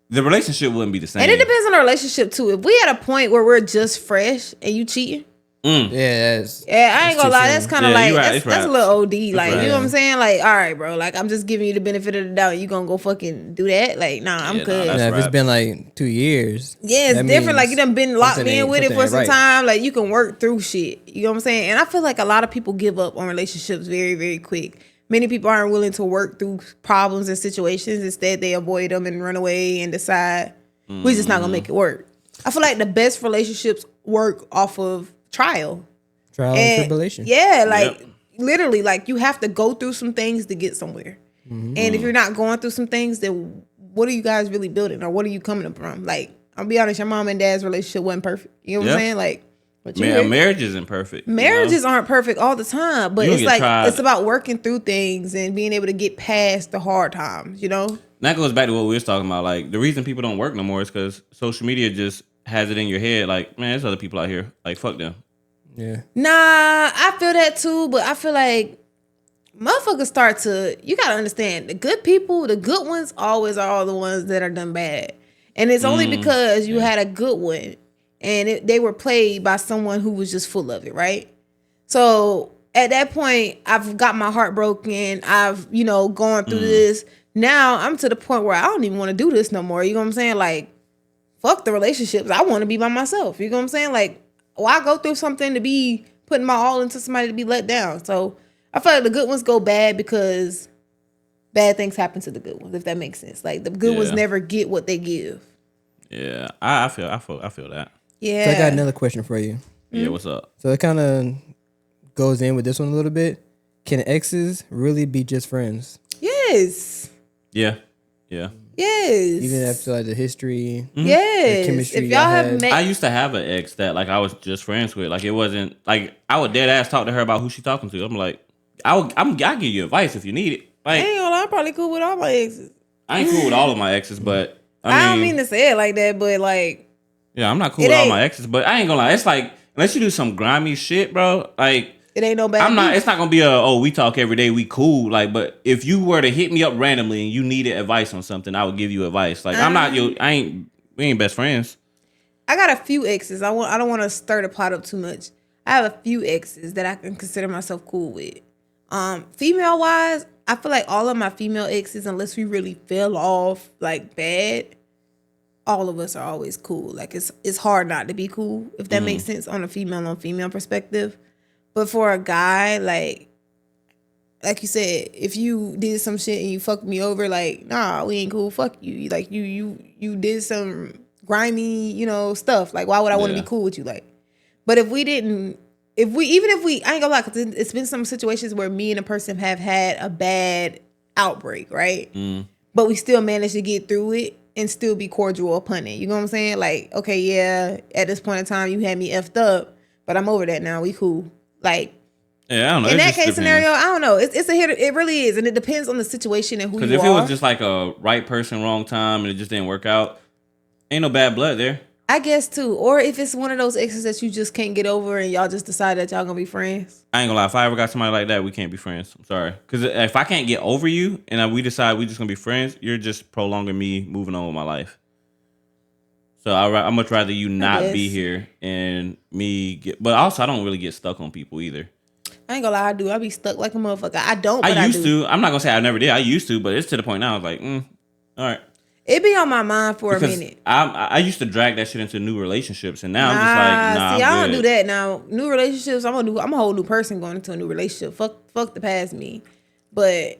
S2: The relationship wouldn't be the same.
S3: and it depends on the relationship too. If we at a point where we're just fresh and you cheating,
S1: Yeah,
S3: I ain't gonna lie, that's kind of
S2: Yeah,
S3: like
S2: you right,
S3: that's a little OD. Like,
S2: right.
S3: you know what I'm saying? Like, all right, bro. Like, I'm just giving you the benefit of the doubt. You gonna go fucking do that? Like, nah, I'm good.
S2: that's
S1: if it's
S2: right.
S1: been like 2 years.
S3: Yeah, it's
S1: that
S3: different. Like, you
S1: means
S3: done been locked
S1: something
S3: in with it
S1: something
S3: for
S1: ain't
S3: some
S1: right.
S3: time. Like, you can work through shit. You know what I'm saying? And I feel like a lot of people give up on relationships very, very quick. Many people aren't willing to work through problems and situations. Instead, they avoid them and run away and decide we just not gonna make it work. I feel like the best relationships work off of trial.
S1: Trial and tribulation.
S3: Yeah, like literally, like you have to go through some things to get somewhere. And if you're not going through some things, then what are you guys really building, or what are you coming up from? Like, I'll be honest, your mom and dad's relationship wasn't perfect. You know what I'm saying? Like, but
S2: marriage isn't perfect.
S3: Marriages aren't perfect all the time, but
S2: You
S3: it's
S2: get
S3: like
S2: tried.
S3: it's about working through things and being able to get past the hard times. You know?
S2: That goes back to what we was talking about. Like, the reason people don't work no more is because social media just has it in your head. Like, man, there's other people out here. Like, fuck them.
S1: Yeah.
S3: Nah, I feel that too, but I feel like motherfuckers start to, you gotta understand, the good people, the good ones always are all the ones that are done bad. And it's only because you had a good one and they were played by someone who was just full of it, right? So at that point, I've got my heart broken. I've, gone through this. Now I'm to the point where I don't even want to do this no more. You know what I'm saying? Like, fuck the relationships. I want to be by myself. You know what I'm saying? Like, why go through something to be putting my all into somebody to be let down? So I feel like the good ones go bad because bad things happen to the good ones, if that makes sense. Like, the good ones never get what they give.
S2: Yeah, I feel that.
S3: Yeah.
S1: So I got another question for you.
S2: Yeah, what's up?
S1: So it kind of goes in with this one a little bit. Can exes really be just friends?
S3: Yes.
S2: Yeah. Yeah.
S3: Yes.
S1: Even after like the history,
S3: Yes.
S1: the chemistry
S3: If y'all have
S1: had.
S3: met,
S2: I used to have an ex that like I was just friends with. Like, it wasn't like I would dead ass talk to her about who she talking to. I'm like, I'll give you advice if you need it.
S3: I
S2: Like,
S3: ain't gonna lie, I'm probably cool with all my exes.
S2: I ain't cool with all of my exes, but
S3: I don't mean to say it like that, but like,
S2: yeah, I'm not cool with all my exes, but I ain't gonna lie. It's like, unless you do some grimy shit, bro, like,
S3: it ain't no bad.
S2: it's not gonna be we talk every day, we cool. Like, but if you were to hit me up randomly and you needed advice on something, I would give you advice. Like, we ain't best friends.
S3: I got a few exes. I don't want to stir the pot up too much. I have a few exes that I can consider myself cool with. Female wise, I feel like all of my female exes, unless we really fell off like bad, all of us are always cool. Like, it's hard not to be cool, if that makes sense, on a female on female perspective. But for a guy, like you said, if you did some shit and you fucked me over, like, nah, we ain't cool. Fuck you. Like, you did some grimy, stuff. Like, why would I want to be cool with you? Like, but if we didn't, I ain't gonna lie, because it's been some situations where me and a person have had a bad outbreak, right? But we still managed to get through it and still be cordial upon it. You know what I'm saying? Like, okay, yeah, at this point in time, you had me effed up, but I'm over that now. We cool. Like,
S2: yeah, I don't know.
S3: In that case scenario, I don't know. It's a hit. It really is, and it depends on the situation and who you are.
S2: Because if it was just like a right person, wrong time, and it just didn't work out, ain't no bad blood there.
S3: I guess too. Or if it's one of those exes that you just can't get over, and y'all just decide that y'all gonna be friends.
S2: I ain't gonna lie. If I ever got somebody like that, we can't be friends. I'm sorry. Because if I can't get over you and we decide we just gonna be friends, you're just prolonging me moving on with my life. So I much rather you not be here and me get. But also, I don't really get stuck on people either.
S3: I ain't gonna lie, I do. I be stuck like a motherfucker. I don't, but
S2: I used to. I'm not gonna say I never did. I used to, but it's to the point now. I was like, all right.
S3: It be on my mind for
S2: Because
S3: a minute.
S2: I used to drag that shit into new relationships, and now I'm just like, nah.
S3: See, I
S2: I'm
S3: don't
S2: good.
S3: do that now. New relationships, I'm a whole new person going into a new relationship. Fuck the past me. But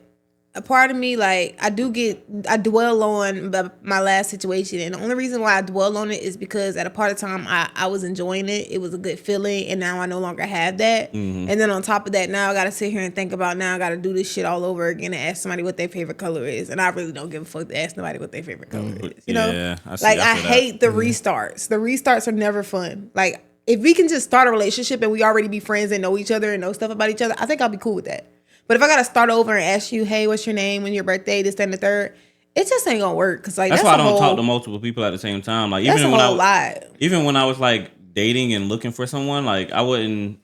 S3: a part of me, like, I dwell on my last situation, and the only reason why I dwell on it is because at a part of time I was enjoying it. It was a good feeling, and now I no longer have that. And then on top of that, now I got to sit here and think about, now I got to do this shit all over again and ask somebody what their favorite color is, and I really don't give a fuck to ask nobody what their favorite color is. You know,
S2: Yeah,
S3: I hate the restarts. The restarts are never fun. Like, if we can just start a relationship and we already be friends and know each other and know stuff about each other, I think I'll be cool with that. But if I gotta start over and ask you, hey, what's your name, when your birthday, this, that, and the third, it just ain't gonna work. Cause like
S2: that's why I don't talk to multiple people at the same time. Like, even when I was like dating and looking for someone, like I wouldn't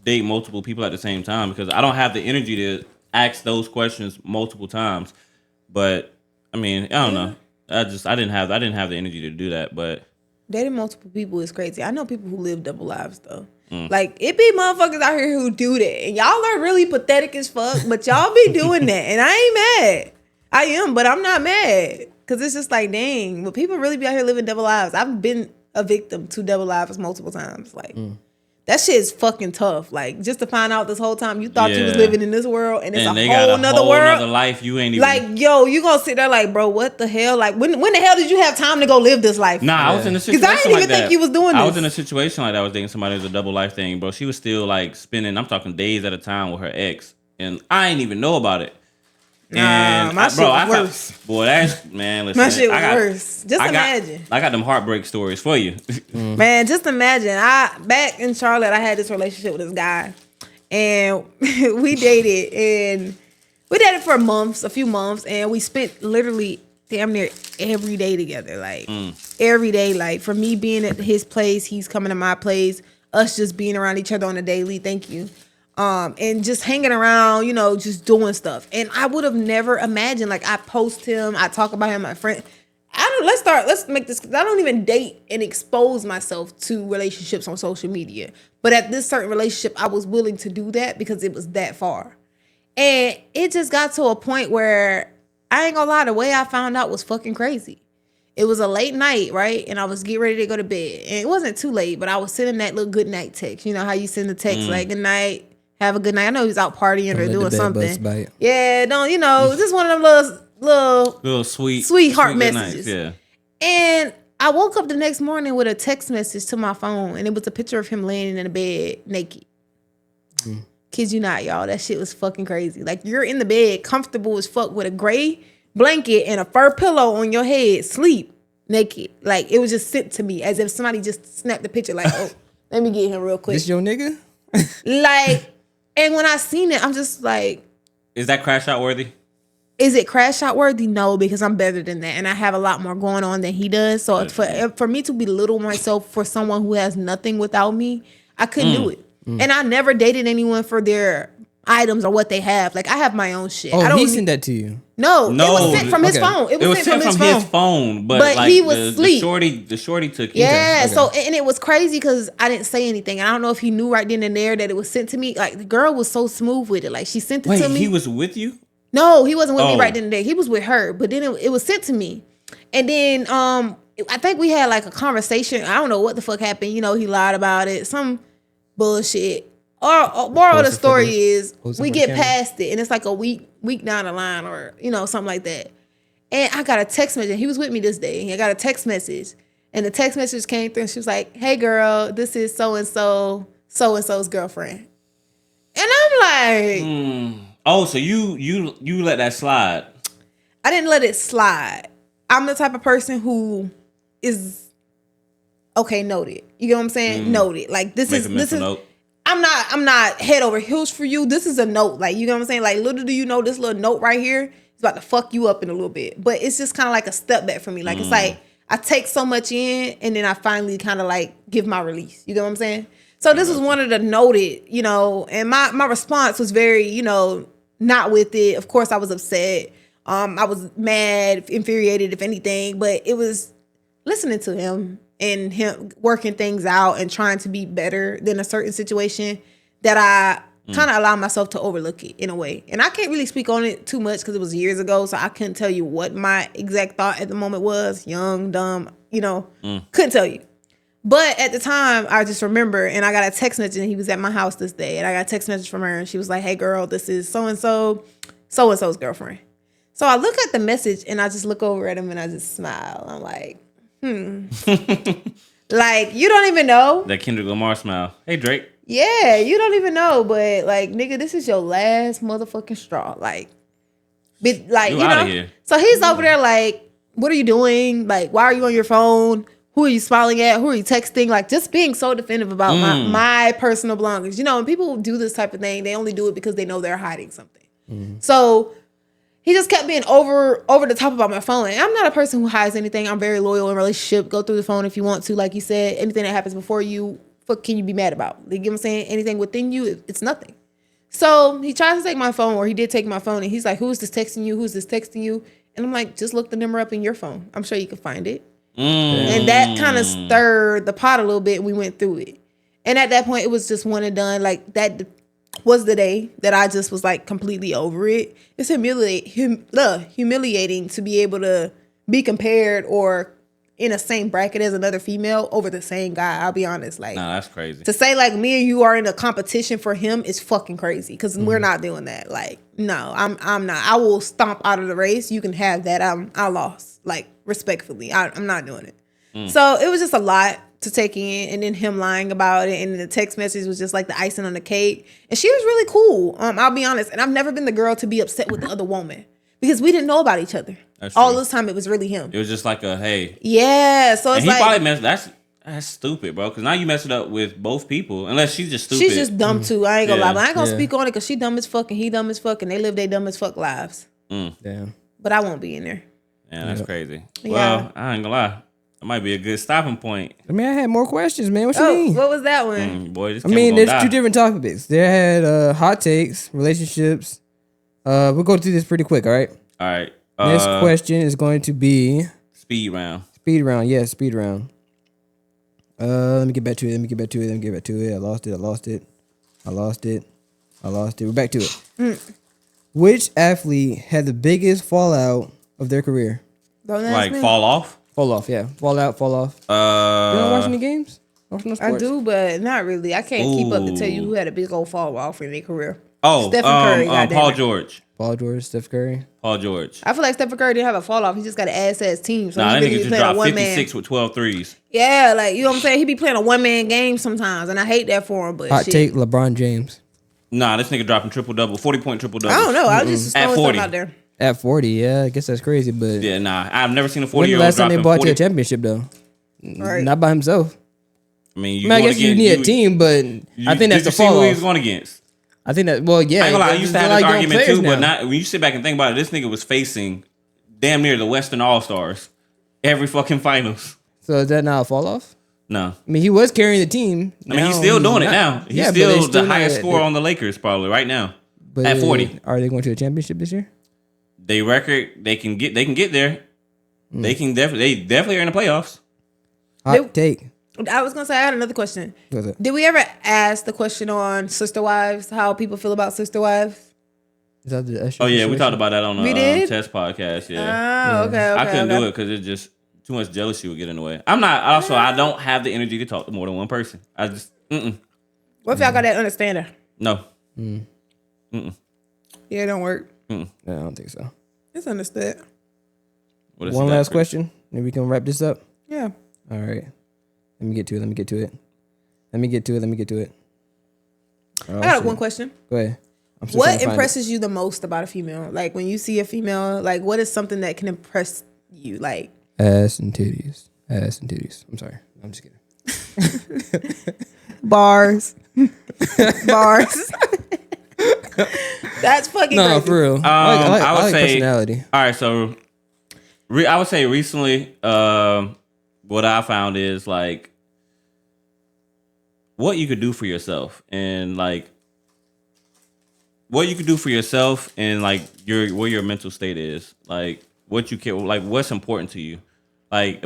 S2: date multiple people at the same time because I don't have the energy to ask those questions multiple times. But I mean, I don't know. I didn't have the energy to do that. But
S3: dating multiple people is crazy. I know people who live double lives though. Like it be motherfuckers out here who do that, and y'all are really pathetic as fuck. But y'all be doing that, and I ain't mad. I am, but I'm not mad because it's just like, dang. But people really be out here living double lives. I've been a victim to double lives multiple times. Like that shit is fucking tough. Like just to find out this whole time you thought you was living in this world, and it's a whole nother world.
S2: Nother life you ain't even
S3: like. Yo, you gonna sit there like, bro, what the hell? Like when the hell did you have time to go live this life?
S2: Nah, I was in a situation
S3: because I didn't even
S2: like
S3: think you was doing this.
S2: I was in a situation like that. I was dating somebody who was a double life thing, bro. She was still like spending. I'm talking days at a time with her ex, and I ain't even know about it. And
S3: my shit was worse.
S2: Boy, that's man. Listen,
S3: my shit was worse. Just imagine.
S2: I got them heartbreak stories for you.
S3: Man, just imagine. Back in Charlotte, I had this relationship with this guy, and we dated for a few months, and we spent literally damn near every day together, like every day. Like for me being at his place, he's coming to my place, us just being around each other on a daily. Thank you. And just hanging around, just doing stuff. And I would have never imagined, like I post him, I talk about him, my friend. Let's make this, I don't even date and expose myself to relationships on social media. But at this certain relationship, I was willing to do that because it was that far. And it just got to a point where I ain't gonna lie, the way I found out was fucking crazy. It was a late night, right? And I was getting ready to go to bed. And it wasn't too late, but I was sending that little good night text. You know how you send the text like good night, have a good night. I know he was out partying or doing something. Yeah, just one of them little sweetheart messages.
S2: Yeah.
S3: And I woke up the next morning with a text message to my phone, and it was a picture of him laying in the bed naked. Kid you not, y'all. That shit was fucking crazy. Like you're in the bed, comfortable as fuck with a gray blanket and a fur pillow on your head, sleep naked. Like it was just sent to me as if somebody just snapped the picture. Like, oh, let me get him real quick.
S1: This your nigga?
S3: Like. And when I seen it, I'm just like,
S2: is that crash out worthy?
S3: Is it crash out worthy? No, because I'm better than that. And I have a lot more going on than he does. So for me to belittle myself for someone who has nothing without me, I couldn't do it. And I never dated anyone for their items or what they have. Like I have my own shit.
S1: Oh, he sent that to you?
S3: No, it was sent from his phone. It was sent from his phone.
S2: But like
S3: he was asleep.
S2: The shorty took it.
S3: Yeah, okay. So and it was crazy because I didn't say anything. And I don't know if he knew right then and there that it was sent to me. Like the girl was so smooth with it. Like she sent it to me.
S2: He was with you?
S3: No, he wasn't with me right then and there. He was with her. But then it was sent to me. And then I think we had like a conversation. I don't know what the fuck happened. He lied about it. Some bullshit. Or moral of the story is we get past it and it's like a week down the line or something like that. And I got a text message. He was with me this day. I got a text message, and the text message came through and she was like, "Hey girl, this is so and so's girlfriend." And I'm like,
S2: oh, so you let that slide?
S3: I didn't let it slide. I'm the type of person who is okay. Noted. You get what I'm saying? Noted. Like this is.
S2: Note.
S3: I'm not head over heels for you. This is a note. Like, you know what I'm saying? Like, little do you know, this little note right here is about to fuck you up in a little bit. But it's just kind of like a step back for me. Like, it's like I take so much in and then I finally kind of like give my release. You get what I'm saying? So this was one of the noted, and my response was very, not with it. Of course, I was upset. I was mad, infuriated, if anything. But it was listening to him and him working things out and trying to be better than a certain situation that I kind of allow myself to overlook it in a way. And I can't really speak on it too much because it was years ago, so I couldn't tell you what my exact thought at the moment was. Young, dumb, couldn't tell you. But at the time, I just remember, and I got a text message, and he was at my house this day, and I got a text message from her, and she was like, "Hey girl, this is so-and-so's girlfriend." So I look at the message, and I just look over at him, and I just smile. I'm like, like, you don't even know.
S2: That Kendrick Lamar smile. Hey, Drake.
S3: Yeah, you don't even know, but like, nigga, this is your last motherfucking straw. Like, outta here. So he's over there like, what are you doing? Like, why are you on your phone? Who are you smiling at? Who are you texting? Like, just being so definitive about my personal belongings. When people do this type of thing, they only do it because they know they're hiding something. So he just kept being over the top about my phone. And I'm not a person who hides anything. I'm very loyal in a relationship. Go through the phone if you want to. Like you said, anything that happens before you fuck can you be mad about? You get what I'm saying? Anything within you, it's nothing. So he tries to take my phone, or he did take my phone, and he's like, who's this texting you? Who's this texting you? And I'm like, just look the number up in your phone. I'm sure you can find it. And that kind of stirred the pot a little bit, and we went through it. And at that point, it was just one and done. Like, that was the day that I just was, like, completely over it. It's humiliating to be able to be compared or in the same bracket as another female over the same guy. I'll be honest. Like,
S2: nah, that's crazy.
S3: To say, like, me and you are in a competition for him is fucking crazy, because we're not doing that. Like, no, I'm not. I will stomp out of the race. You can have that. I lost. Like, respectfully. I'm not doing it. So it was just a lot to take in, and then him lying about it, and the text message was just like the icing on the cake. And she was really cool. I'll be honest. And I've never been the girl to be upset with the other woman, because we didn't know about each other. All this time it was really him.
S2: It was just like a hey.
S3: Yeah. So it's
S2: and he
S3: like,
S2: probably messed. That's stupid, bro. Because now you mess it up with both people. Unless she's just stupid.
S3: She's just dumb too. I ain't gonna lie, but I ain't gonna
S1: Yeah.
S3: speak on it, because she dumb as fuck and he dumb as fuck, and they live their dumb as fuck lives.
S1: Damn.
S3: But I won't be in there.
S2: Yeah, that's crazy.
S3: Yeah.
S2: Well, I ain't gonna lie. That might be a good stopping point.
S1: I mean, I had more questions, man. What you mean?
S3: What was that one?
S2: Boy, this
S1: I mean,
S2: there's
S1: there's two different topics. They had hot takes, relationships. We'll go through this pretty quick, all right?
S2: All right.
S1: Next question is going to be
S2: Speed round.
S1: speed round. Yeah, speed round. Let me get back to it. I lost it. We're back to it. Which athlete had the biggest fallout of their career?
S3: Don't ask
S2: Like
S3: me.
S2: fall off?
S1: Fall off. You don't watch any games? Watch no sports?
S3: I do, but not really. I can't keep up to tell you who had a big old fall off in their career.
S2: Oh,
S3: Stephen Curry, goddamn
S2: Paul
S3: it.
S2: George.
S1: Paul George, Steph Curry.
S2: Paul George.
S3: I feel like Stephen Curry didn't have a fall off. He just got an ass team. So
S2: Nah,
S3: he
S2: that
S3: really
S2: nigga
S3: be
S2: just
S3: playing a
S2: dropped
S3: one
S2: 56
S3: man.
S2: with 12 threes.
S3: Yeah, like, you know what I'm saying? He be playing a one man game sometimes, and I hate that for him. But
S1: Hot
S3: shit.
S1: take, LeBron James.
S2: Nah, this nigga dropping triple-double, 40-point triple-double.
S3: I don't know. I was just
S2: At
S3: throwing
S2: 40.
S3: something out there.
S1: At 40, yeah, I guess that's crazy, but
S2: Yeah, nah. I've never seen a
S1: when the
S2: 40-year-old
S1: last time they
S2: dropping
S1: brought
S2: 40.
S1: you a championship, though?
S3: Right.
S1: Not by himself.
S2: I mean,
S1: I guess you need a team, but I think that's the fall
S2: Did you see who he
S1: off.
S2: was going against?
S1: I think that, well, yeah.
S2: I ain't gonna lie, I used to have
S1: there's
S2: this
S1: a lot of
S2: argument
S1: young
S2: too,
S1: players
S2: but
S1: now.
S2: not when you sit back and think about it, this nigga was facing damn near the Western All-Stars every fucking finals.
S1: So is that not a fall off?
S2: No.
S1: I mean, he was carrying the team.
S2: I mean, he's still doing it now. He's
S1: Yeah, but they
S2: still
S1: still
S2: the highest
S1: not-
S2: scorer on the Lakers probably right now.
S1: But
S2: at 40.
S1: Are they going to a championship this year?
S2: They record, they can get there. They definitely are in the playoffs.
S1: Hot take.
S3: I was going to say, I had another question.
S1: What's it?
S3: Did we ever ask the question on Sister Wives, how people feel about Sister Wives?
S1: Is that the Usher
S2: Oh yeah, we
S1: situation?
S2: talked about that on
S3: We
S2: the
S3: did?
S2: test podcast. Yeah,
S3: Oh, okay.
S2: I couldn't do it because it just too much jealousy would get in the way. I'm not. Also, I don't have the energy to talk to more than one person. I just
S3: What if y'all got that understanding?
S2: no.
S3: Yeah, it don't work.
S1: No, I don't think so.
S3: It's understood.
S2: What is
S1: One
S2: that,
S1: last
S2: Chris?
S1: question, and we can wrap this up.
S3: Yeah.
S1: All right. Let me get to it. Oh,
S3: I got
S1: shit.
S3: one question.
S1: Go ahead. I'm still trying
S3: What
S1: to find
S3: impresses you the most about a female? Like, when you see a female, like, what is something that can impress you? Like,
S1: it. Ass and titties. I'm sorry. I'm just kidding.
S3: bars. Bars. That's fucking
S1: No,
S3: crazy.
S1: for real.
S2: I would
S1: like
S2: say
S1: personality.
S2: All right, so I would say recently, what I found is like what you could do for yourself, and like what you could do for yourself, and like where your mental state is, like what you care, like what's important to you. Like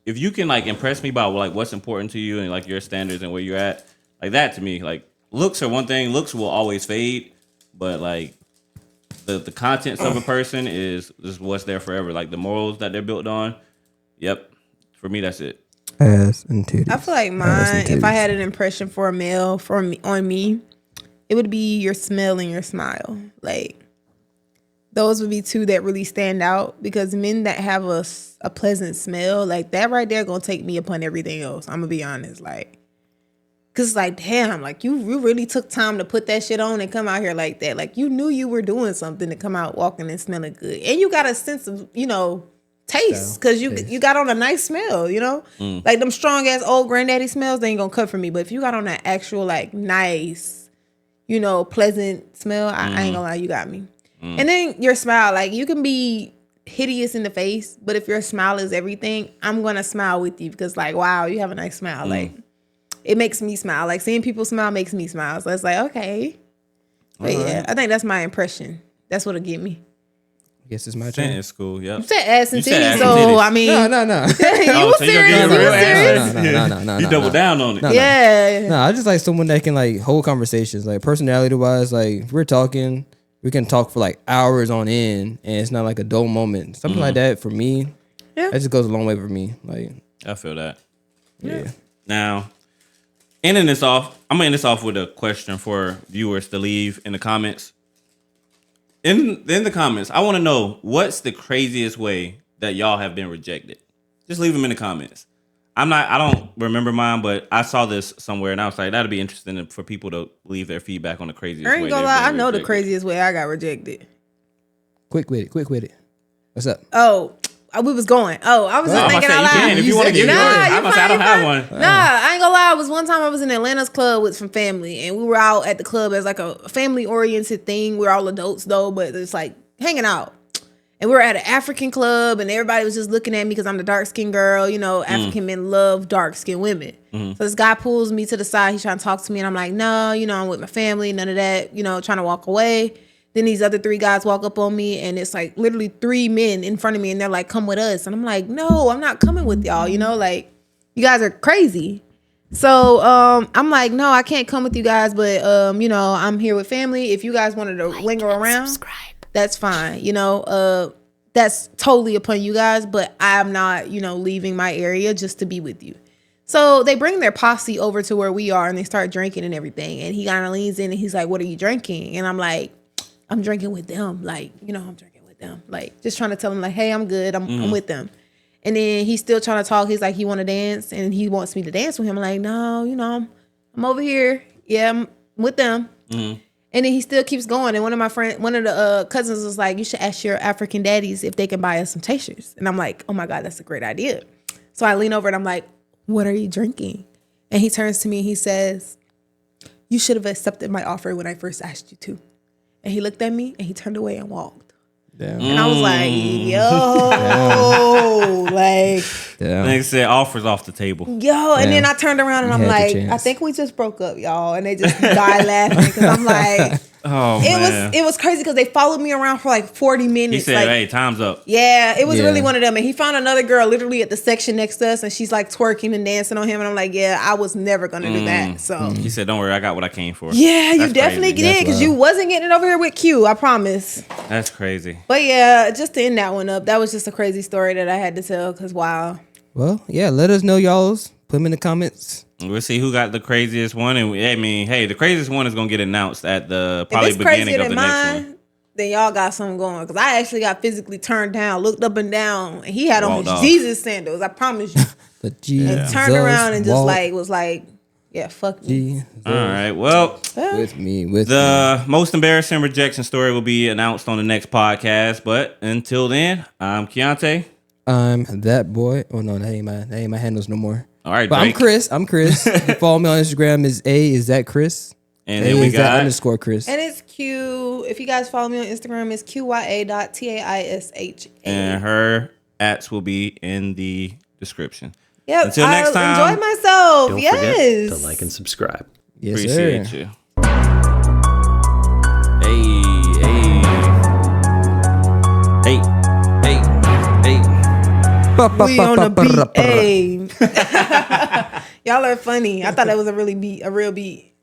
S2: if you can like impress me by like what's important to you and like your standards and where you're at, like that to me, like looks are one thing. Looks will always fade, but like the contents of a person is what's there forever. Like the morals that they're built on. Yep, for me that's it.
S1: Ass and titties.
S3: I feel like mine, if I had an impression for a male on me, it would be your smell and your smile. Like, those would be two that really stand out, because men that have a pleasant smell, like that right there gonna take me upon everything else. I'm gonna be honest. Like, cause it's like, damn, like you really took time to put that shit on and come out here like that. Like, you knew you were doing something to come out walking and smelling good. And you got a sense of, taste, because you got on a nice smell, like them strong ass old granddaddy smells, they ain't gonna cut for me. But if you got on that actual like nice, pleasant smell, I ain't gonna lie, you got me. And then your smile, like you can be hideous in the face, but if your smile is everything, I'm gonna smile with you, because like, wow, you have a nice smile. Like, it makes me smile. Like seeing people smile makes me smile. So it's like, okay. But yeah, I think that's my impression. That's what'll get me.
S1: I guess it's my turn.
S2: It's cool. Yep.
S3: You said ass and
S2: You said ass
S3: titties,
S2: and
S3: so
S2: titties.
S3: I mean,
S1: No.
S3: you
S2: Oh,
S3: was
S2: so you gonna
S3: serious.
S2: get
S3: You
S2: real
S3: was serious.
S2: ass?
S1: No.
S2: You double down on it.
S1: No.
S3: Yeah.
S1: No, I just like someone that can like hold conversations, like personality wise. Like if we're talking, we can talk for like hours on end, and it's not like a dull moment. Something like that for me.
S3: Yeah.
S1: That just goes a long way for me. Like,
S2: I feel that.
S1: yeah.
S2: Now, ending this off, I'm gonna end this off with a question for viewers to leave in the comments. In the comments, I want to know what's the craziest way that y'all have been rejected. Just leave them in the comments. I don't remember mine, but I saw this somewhere and I was like, that'd be interesting for people to leave their feedback on the craziest way.
S3: I ain't gonna
S2: they've
S3: lie, I
S2: been
S3: know the
S2: rejected.
S3: craziest way I got rejected.
S1: Quick with it. What's up?
S3: Oh, we was going. Oh, I was just
S2: I'm
S3: thinking
S2: about to
S3: out
S2: say, you
S3: loud.
S2: can if you want to give
S3: Nah,
S2: yours.
S3: you
S2: I'm about to say, I don't have one.
S3: Nah, I ain't gonna lie. It was one time I was in Atlanta's club with some family, and we were out at the club as like a family oriented thing. We're all adults though, but it's like hanging out. And we were at an African club, and everybody was just looking at me because I'm the dark skinned girl. You know, African men love dark skinned women. So this guy pulls me to the side. He's trying to talk to me, and I'm like, no, you know, I'm with my family. None of that. You know, trying to walk away. Then these other 3 guys walk up on me, and it's like literally 3 men in front of me, and they're like, come with us. And I'm like, no, I'm not coming with y'all. You know, like, you guys are crazy. So I'm like, no, I can't come with you guys, but you know, I'm here with family. If you guys wanted to linger around, that's fine. You know, that's totally upon you guys, but I'm not, you know, leaving my area just to be with you. So they bring their posse over to where we are, and they start drinking and everything. And he kind of leans in and he's like, what are you drinking? And I'm like, I'm drinking with them. Like, you know, I'm drinking with them. Like, just trying to tell him like, hey, I'm good. I'm with them. And then he's still trying to talk. He's like, he want to dance, and he wants me to dance with him. I'm like, no, you know, I'm over here. Yeah, I'm with them. And then he still keeps going. And one of the cousins was like, you should ask your African daddies if they can buy us some tasters. And I'm like, oh my God, that's a great idea. So I lean over and I'm like, what are you drinking? And he turns to me and he says, you should have accepted my offer when I first asked you to. And he looked at me and he turned away and walked.
S1: Damn.
S3: And I was like, yo, like,
S2: They said offers off the table.
S3: yo. And then I turned around and I'm
S1: You had
S3: like,
S1: your chance.
S3: I think we just broke up, y'all. And they just died laughing because I'm like,
S2: Oh man.
S3: it was crazy because they followed me around for like 40 minutes.
S2: He said,
S3: like,
S2: hey, time's up.
S3: yeah, it was
S1: Yeah.
S3: really one of them. And he found another girl literally at the section next to us, and she's like twerking and dancing on him. And I'm like, yeah, I was never gonna do that. So
S2: He said, don't worry, I got what I came for.
S3: yeah, you
S2: That's
S3: definitely
S2: crazy.
S3: did because you wasn't getting it over here with Q. I promise.
S2: That's crazy.
S3: But yeah, just to end that one up, that was just a crazy story that I had to tell because wow.
S1: Well, yeah, let us know y'all's. Put them in the comments.
S2: We'll see who got the craziest one. And I mean, hey, the craziest one is going to get announced at the probably
S3: If it's
S2: beginning
S3: crazier
S2: of the
S3: than
S2: next
S3: mine,
S2: one.
S3: then y'all got something going. Because I actually got physically turned down, looked up and down, and he had on
S2: Walked
S3: his
S2: off.
S3: Jesus sandals. I promise you.
S1: The Jesus
S3: And turned around and just
S1: walk
S3: like was like, yeah, fuck me.
S1: Jesus
S2: All right. Well,
S1: with me. With
S2: the most embarrassing rejection story will be announced on the next podcast. But until then, I'm KIANTE.
S1: I'm that boy. Oh no, that ain't my handles no more.
S2: All right,
S1: But
S2: Drake.
S1: I'm Chris. You follow me on Instagram is that Chris?
S2: And then we
S1: is that
S2: got
S1: _Chris.
S3: And it's Q. If you guys follow me on Instagram, it's QYA.TAISHA.
S2: and her @s will be in the description.
S3: Yep.
S2: Until next time.
S3: I enjoyed myself.
S4: Don't
S3: yes.
S4: forget to like and subscribe.
S1: Yes,
S2: Appreciate
S1: sir.
S2: you. Hey.
S3: We on the beat. Hey. Y'all are funny. I thought that was a real beat.